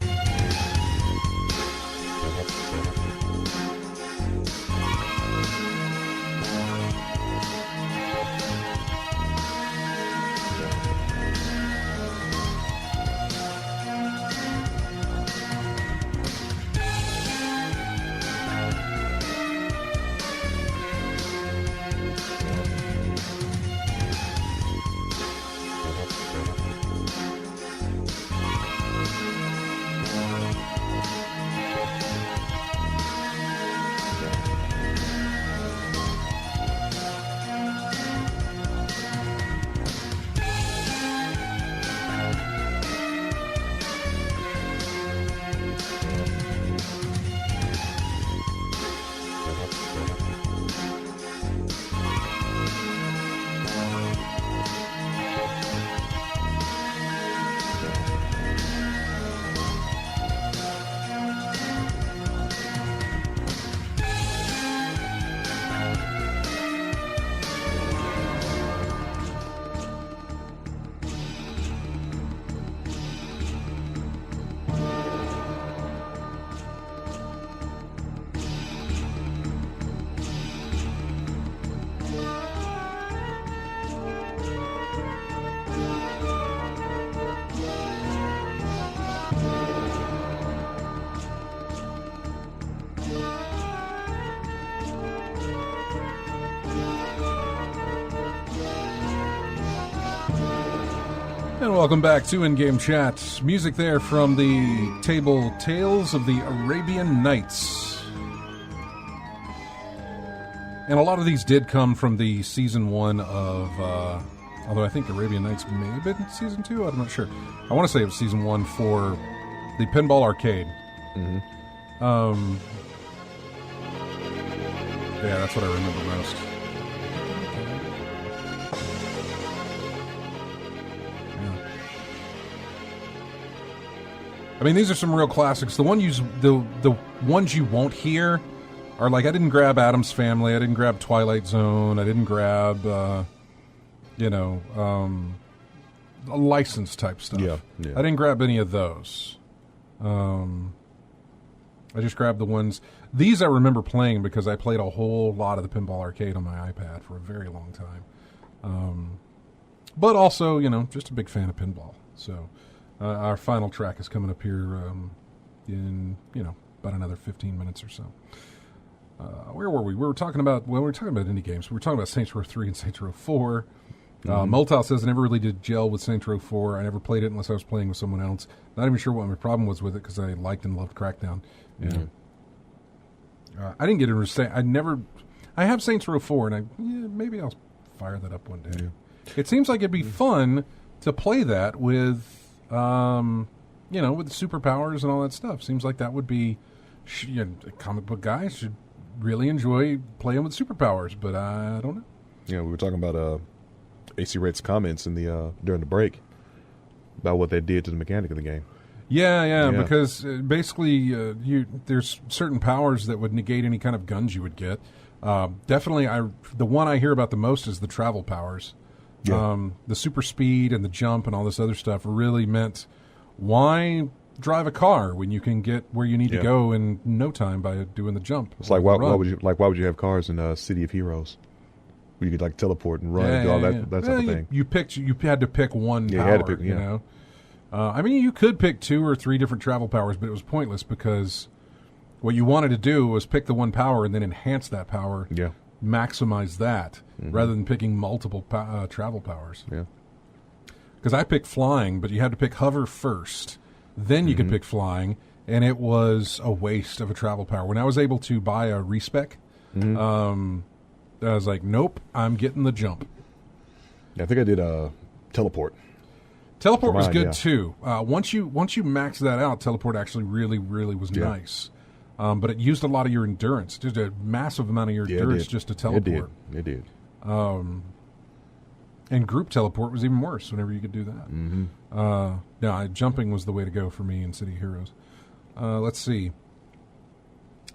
And welcome back to In-Game Chat. Music there from the table Tales of the Arabian Nights. And a lot of these did come from the Season 1 of, although I think Arabian Nights may have been Season 2, I'm not sure. I want to say it was Season 1 for the Pinball Arcade. Mm-hmm. Yeah, that's what I remember most. I mean, these are some real classics. The ones you won't hear are like, I didn't grab Addams Family, I didn't grab Twilight Zone, I didn't grab, license type stuff. Yeah. I didn't grab any of those. I just grabbed the ones. These I remember playing because I played a whole lot of the Pinball Arcade on my iPad for a very long time. But also, just a big fan of pinball. So. Our final track is coming up here in, about another 15 minutes or so. Where were we? We were talking about indie games. We were talking about Saints Row 3 and Saints Row 4. Multal says, I never really did gel with Saints Row 4. I never played it unless I was playing with someone else. Not even sure what my problem was with it because I liked and loved Crackdown. Yeah. I didn't get into I have Saints Row 4, and maybe I'll fire that up one day. Yeah. It seems like it'd be fun to play that with... with superpowers and all that stuff. Seems like that would be, comic book guys should really enjoy playing with superpowers, but I don't know. Yeah, we were talking about AC Rate's comments in the during the break about what they did to the mechanic of the game. Yeah. Because basically there's certain powers that would negate any kind of guns you would get. Definitely, the one I hear about the most is the travel powers. Yeah. The super speed and the jump and all this other stuff really meant, why drive a car when you can get where you need to go in no time by doing the jump? It's like why would you have cars in City of Heroes, where you could teleport and run and do all that type of thing? You had to pick one power. You had to pick, I mean, you could pick 2 or 3 different travel powers, but it was pointless because what you wanted to do was pick the one power and then enhance that power. Yeah. Maximize that rather than picking multiple travel powers. Yeah. Because I picked flying, but you had to pick hover first. Then you could pick flying, and it was a waste of a travel power. When I was able to buy a respec, I was like, nope, I'm getting the jump. Yeah, I think I did teleport. Teleport was good too. Once you max that out, teleport actually really, really was nice. But it used a lot of your endurance, just a massive amount of your endurance just to teleport. It did. And group teleport was even worse whenever you could do that. Jumping was the way to go for me in City Heroes. Let's see.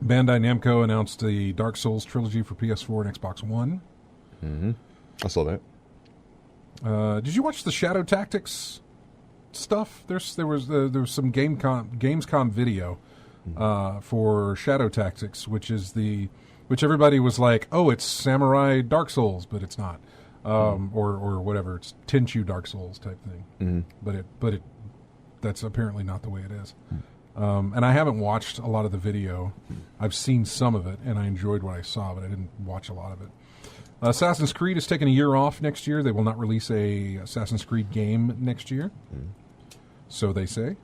Bandai Namco announced the Dark Souls trilogy for PS4 and Xbox One. Mm-hmm. I saw that. Did you watch the Shadow Tactics stuff? There was some Gamescom video for Shadow Tactics, which everybody was like, oh, it's Samurai Dark Souls, but it's not, or whatever, it's Tenchu Dark Souls type thing. But that's apparently not the way it is. And I haven't watched a lot of the video. I've seen some of it, and I enjoyed what I saw, but I didn't watch a lot of it. Assassin's Creed is taking a year off next year. They will not release a Assassin's Creed game next year. So they say.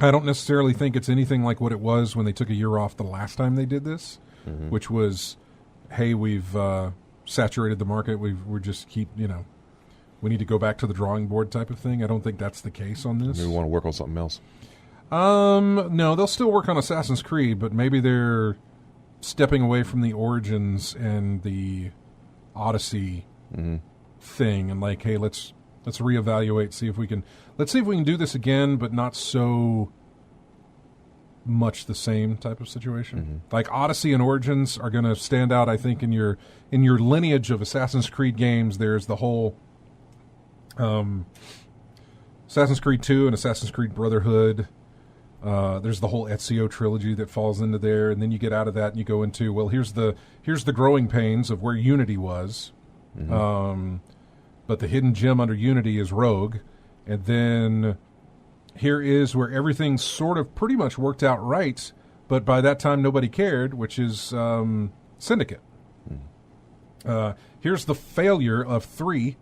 I don't necessarily think it's anything like what it was when they took a year off the last time they did this, which was, hey, we've saturated the market. We're just we need to go back to the drawing board type of thing. I don't think that's the case on this. Maybe we want to work on something else. No, they'll still work on Assassin's Creed, but maybe they're stepping away from the Origins and the Odyssey thing, and like, hey, let's reevaluate, see if we can do this again, but not so much the same type of situation. Like Odyssey and Origins are going to stand out, I think, in your lineage of Assassin's Creed games. There's the whole Assassin's Creed 2 and Assassin's Creed Brotherhood. There's the whole Ezio trilogy that falls into there, and then you get out of that and you go into, well, here's the growing pains of where Unity was, but the hidden gem under Unity is Rogue, and then here is where everything sort of pretty much worked out right, but by that time nobody cared, which is Syndicate. Here's the failure of 3.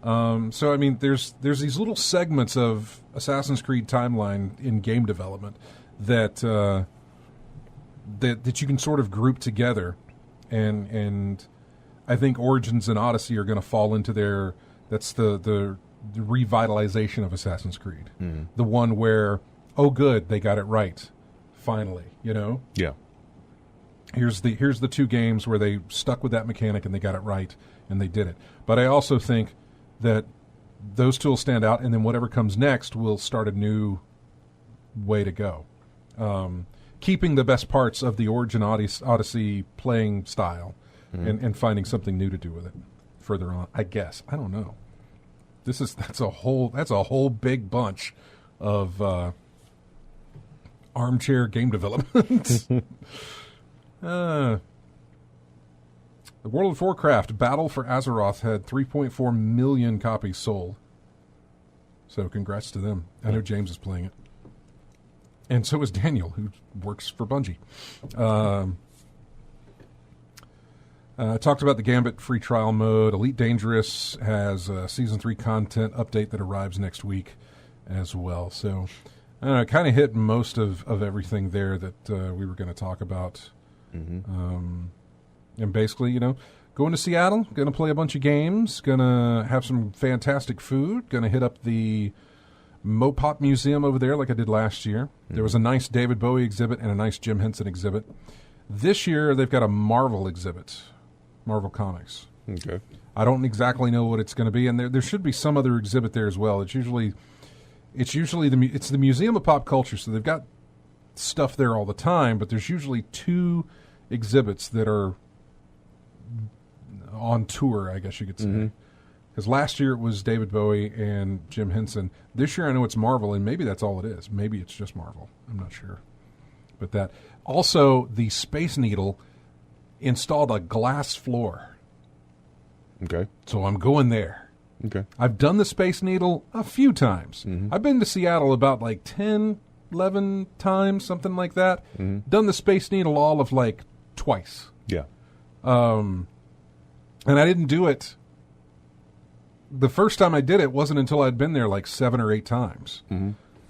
So I mean, there's these little segments of Assassin's Creed timeline in game development that that you can sort of group together, and I think Origins and Odyssey are going to fall into their. That's the revitalization of Assassin's Creed, the one where, oh, good, they got it right, finally, Yeah. Here's the 2 games where they stuck with that mechanic and they got it right and they did it. But I also think that those 2 will stand out, and then whatever comes next will start a new way to go. Keeping the best parts of the Origin Odyssey playing style and finding something new to do with it further on, I guess. I don't know. That's a whole big bunch of armchair game development. The World of Warcraft Battle for Azeroth had 3.4 million copies sold. So congrats to them. I know James is playing it. And so is Daniel, who works for Bungie. Talked about the Gambit free trial mode. Elite Dangerous has a Season 3 content update that arrives next week as well. So I don't know, kind of hit most of everything there that we were going to talk about. And basically, going to Seattle, going to play a bunch of games, going to have some fantastic food, going to hit up the Mopop Museum over there like I did last year. There was a nice David Bowie exhibit and a nice Jim Henson exhibit. This year, they've got a Marvel exhibit, Marvel Comics. Okay. I don't exactly know what it's going to be, and there should be some other exhibit there as well. It's usually the Museum of Pop Culture, so they've got stuff there all the time, but there's usually 2 exhibits that are on tour, I guess you could say. Because last year it was David Bowie and Jim Henson. This year I know it's Marvel, and maybe that's all it is. Maybe it's just Marvel. I'm not sure. But that. Also, the Space Needle installed a glass floor. Okay. So I'm going there. Okay. I've done the Space Needle a few times. I've been to Seattle about like 10, 11 times, something like that. Done the Space Needle all of like twice. Yeah. And I didn't do it. The first time I did it wasn't until I'd been there like 7 or 8 times.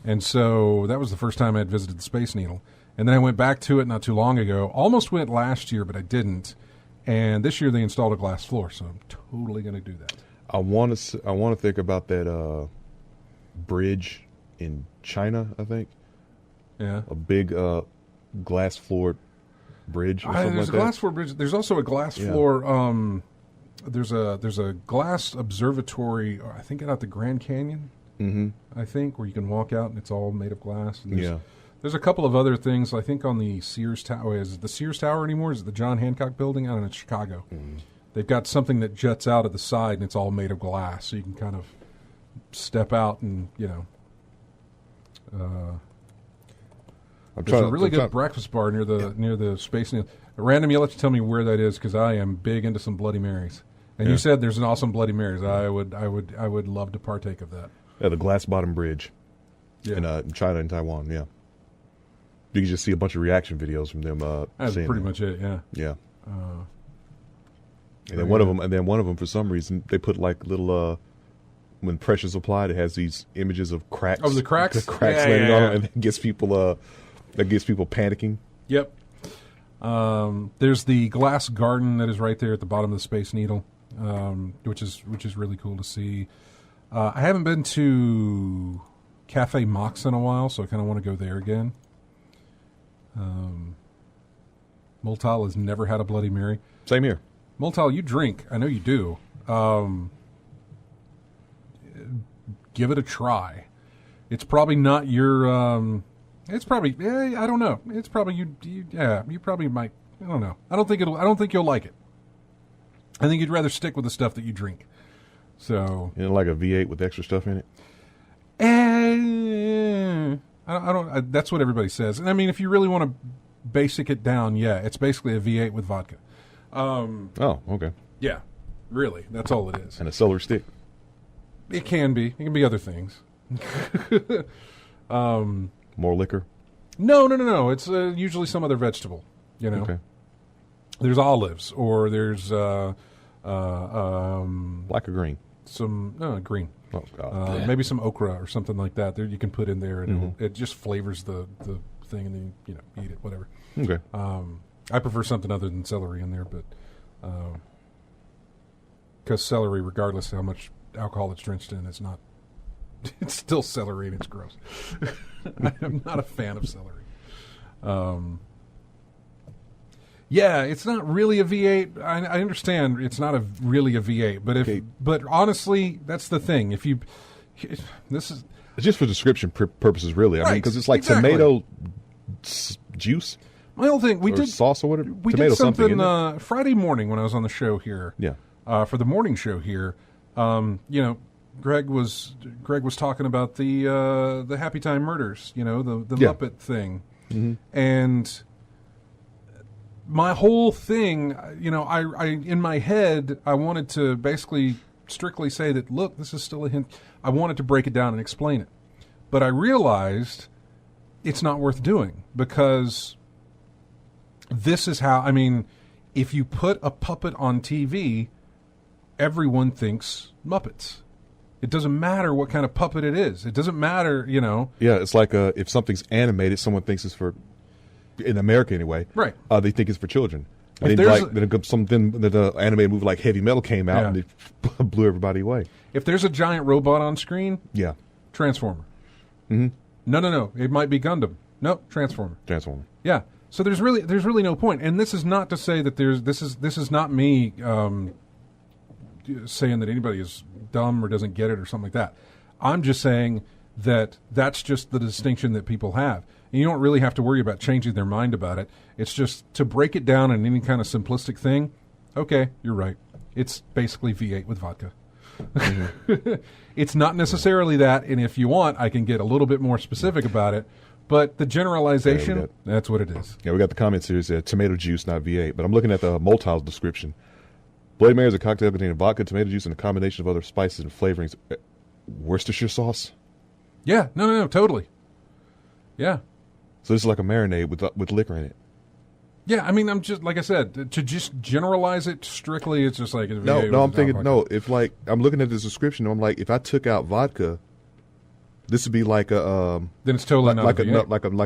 And so that was the first time I'd visited the Space Needle. And then I went back to it not too long ago. Almost went last year, but I didn't. And this year they installed a glass floor, so I'm totally going to do that. I want to think about that bridge in China, I think. Yeah. A big glass floored bridge or something there's like a glass floor bridge. There's also a glass floor. There's a glass observatory, I think, out the Grand Canyon. I think, where you can walk out and it's all made of glass. And there's a couple of other things. I think on the Sears Tower. Is it the Sears Tower anymore? Is it the John Hancock Building? I don't know. It's Chicago. They've got something that juts out of the side and it's all made of glass, so you can kind of step out and There's a really good breakfast bar near the Space Needle. Random, you'll have to tell me where that is because I am big into some Bloody Marys. And you said there's an awesome Bloody Marys. I would love to partake of that. Yeah, the Glass Bottom Bridge in China and Taiwan. Yeah, you can just see a bunch of reaction videos from them. That's pretty much it. Yeah. Yeah. And then one of them, for some reason, they put like little. When pressure's applied, it has these images of cracks. Oh, the cracks? The cracks landing on it, and it gets people panicking. Yep. There's the glass garden that is right there at the bottom of the Space Needle, which is really cool to see. I haven't been to Cafe Mox in a while, so I kind of want to go there again. Multal has never had a Bloody Mary. Same here. Multal, you drink. I know you do. Give it a try. It's probably not your. It's probably. I don't know. It's probably you. You probably might. I don't know. I don't think you'll like it. I think you'd rather stick with the stuff that you drink. So. You know, like a V8 with extra stuff in it. I don't. That's what everybody says. And I mean, if you really want to basic it down, it's basically a V8 with vodka. Oh, okay. Yeah, really. That's all it is. And a celery stick. It can be. It can be other things. More liquor? No. It's usually some other vegetable. You know. Okay. There's olives, or there's black or green. Some green. Oh God. Maybe some okra or something like that. There you can put in there, and it just flavors the thing, and then you eat it. Whatever. Okay. I prefer something other than celery in there, but because celery, regardless of how much alcohol it's drenched in, it's still celery and it's gross. I am not a fan of celery. It's not really a V8. I understand it's not really a V8, but honestly, that's the thing. This is it's just for description purposes, really. I mean, because it's like tomato juice. My whole thing, we or did sauce or whatever. We did something Friday morning when I was on the show here. Yeah. For the morning show here, Greg was talking about the Happy Time Murders, the Muppet thing, and my whole thing, I in my head I wanted to basically strictly say that look, this is still a hint. I wanted to break it down and explain it, but I realized it's not worth doing because this is how. I mean, if you put a puppet on TV, everyone thinks Muppets. It doesn't matter what kind of puppet it is. It doesn't matter, Yeah, it's like if something's animated, someone thinks it's for, in America anyway. Right. They think it's for children. Then the animated movie like Heavy Metal came out and it blew everybody away. If there's a giant robot on screen, Transformer. Mm-hmm. No. It might be Gundam. No, Transformer. Yeah. So there's really no point. And this is not to say that this is not me saying that anybody is dumb or doesn't get it or something like that. I'm just saying that that's just the distinction that people have. And you don't really have to worry about changing their mind about it. It's just to break it down in any kind of simplistic thing. Okay, you're right. It's basically V8 with vodka. Mm-hmm. It's not necessarily that, and if you want, I can get a little bit more specific about it. But the generalization, that's what it is. Yeah, we got the comments here. It said tomato juice, not V8. But I'm looking at the Multal's description. Bloody Mary is a cocktail containing vodka, tomato juice, and a combination of other spices and flavorings. Worcestershire sauce? Yeah, no, totally. Yeah. So this is like a marinade with liquor in it. Yeah, I mean, I'm just, like I said, to just generalize it strictly, it's just like... No, I'm thinking, if like, I'm looking at this description, I'm like, if I took out vodka, this would be like a... then it's totally not like a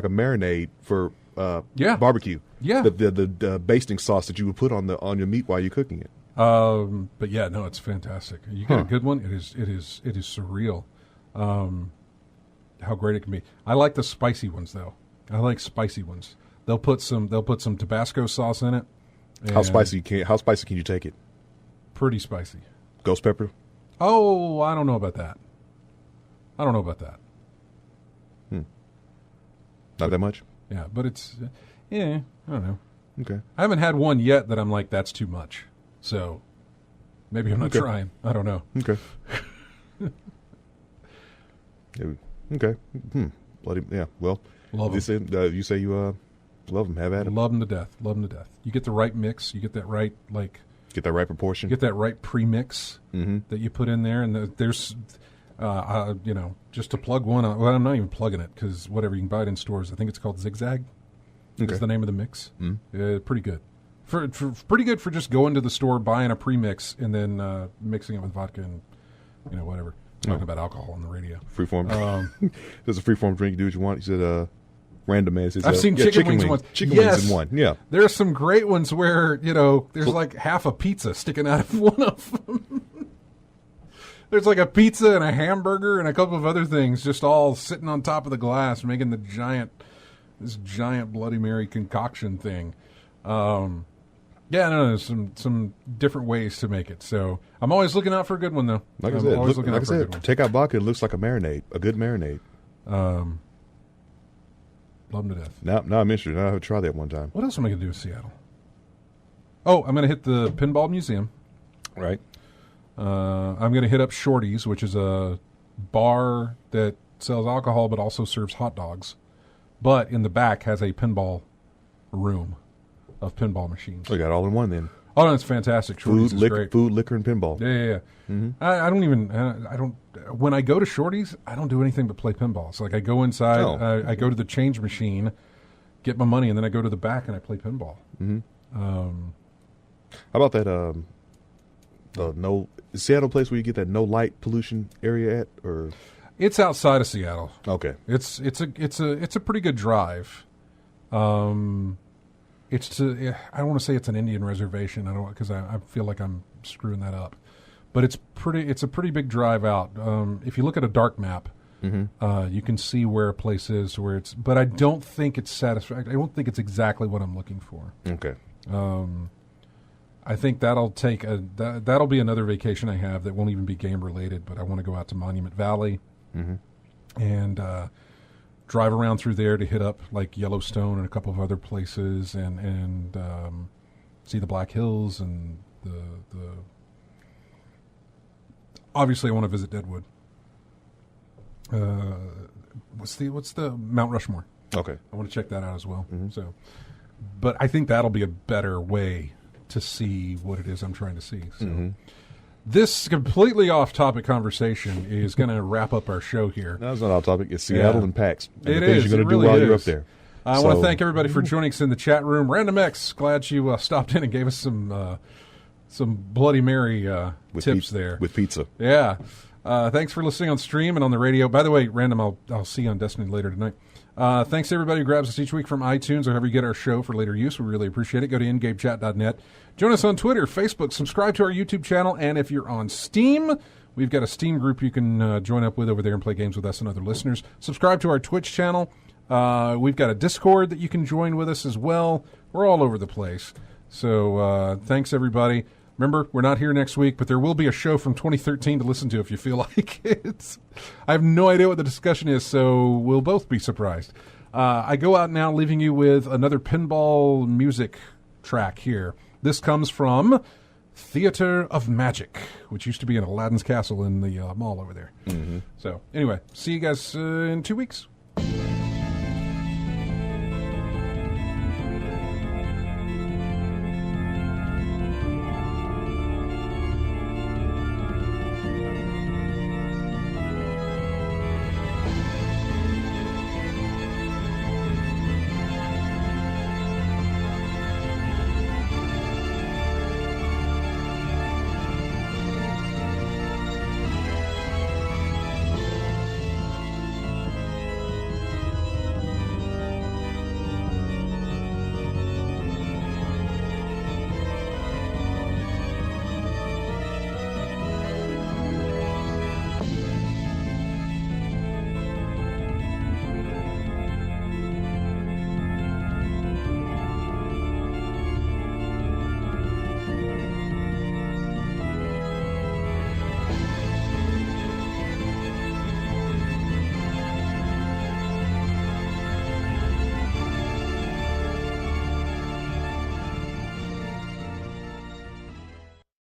marinade for barbecue. Yeah. The basting sauce that you would put on your meat while you're cooking it. But yeah, no, it's fantastic. You get a good one. It is surreal. How great it can be. I like the spicy ones though. I like spicy ones. They'll put some Tabasco sauce in it. How spicy can you take it? Pretty spicy. Ghost pepper? Oh, I don't know about that. Not that much? Yeah, but it's I don't know. Okay. I haven't had one yet that I'm like, that's too much. So maybe I'm not trying. I don't know. Okay. Okay. Bloody, yeah. Well, Love you say you love them. Have at them. Love them to death. Love them to death. You get the right mix. You get that right, like... Get that right proportion. Get that right pre-mix that you put in there. And there's, just to plug one. Well, I'm not even plugging it because whatever, you can buy it in stores. I think it's called Zigzag. Okay. Is the name of the mix. Pretty good. For pretty good for just going to the store, buying a pre-mix, and then mixing it with vodka and, whatever. Talking about alcohol on the radio. Freeform. There's a freeform drink. Do what you want. He said, Random Man says, I've seen chicken wings once. Chicken wings in one. Yeah. There are some great ones where, there's like half a pizza sticking out of one of them. There's like a pizza and a hamburger and a couple of other things just all sitting on top of the glass making this giant Bloody Mary concoction thing. There's some different ways to make it. So I'm always looking out for a good one, though. Like I said, take out vodka. It looks like a marinade, a good marinade. Love them to death. Now I'm interested. Now I have to try that one time. What else am I going to do in Seattle? Oh, I'm going to hit the Pinball Museum. Right. I'm going to hit up Shorty's, which is a bar that sells alcohol but also serves hot dogs. But in the back has a pinball room of pinball machines. We got all in one then. Oh, no, it's fantastic. Shorty's is great. Food, liquor, and pinball. Yeah. Mm-hmm. I don't. When I go to Shorty's, I don't do anything but play pinball. It's like I go inside, I go to the change machine, get my money, and then I go to the back and I play pinball. Mm-hmm. How about that? The Seattle place where you get that no light pollution area at, or it's outside of Seattle. Okay, it's a pretty good drive. I don't want to say it's an Indian reservation. I don't, because I feel like I'm screwing that up. But it's a pretty big drive out. If you look at a dark map, you can see where a place is where it's. But I don't think it's satisfactory. I don't think it's exactly what I'm looking for. Okay. I think that'll be another vacation I have that won't even be game related. But I want to go out to Monument Valley, and drive around through there to hit up like Yellowstone and a couple of other places, and see the Black Hills and the. Obviously, I want to visit Deadwood. What's the Mount Rushmore? Okay, I want to check that out as well. So, but I think that'll be a better way to see what it is I'm trying to see. So, this completely off-topic conversation is going to wrap up our show here. No, it's not off-topic. It's Seattle and PAX. And it the things is. You're going to do while you're up there. I want to thank everybody for joining us in the chat room. Random X, glad you stopped in and gave us some Bloody Mary tips there. With pizza. Yeah. Thanks for listening on stream and on the radio. By the way, Random, I'll see you on Destiny later tonight. Thanks to everybody who grabs us each week from iTunes or however you get our show for later use. We really appreciate it. Go to ingamechat.net. Join us on Twitter, Facebook, subscribe to our YouTube channel, and if you're on Steam, we've got a Steam group you can join up with over there and play games with us and other listeners. Subscribe to our Twitch channel. We've got a Discord that you can join with us as well. We're all over the place. So thanks, everybody. Remember, we're not here next week, but there will be a show from 2013 to listen to if you feel like it. I have no idea what the discussion is, so we'll both be surprised. I go out now leaving you with another pinball music track here. This comes from Theater of Magic, which used to be in Aladdin's Castle in the mall over there. So, anyway, see you guys in 2 weeks.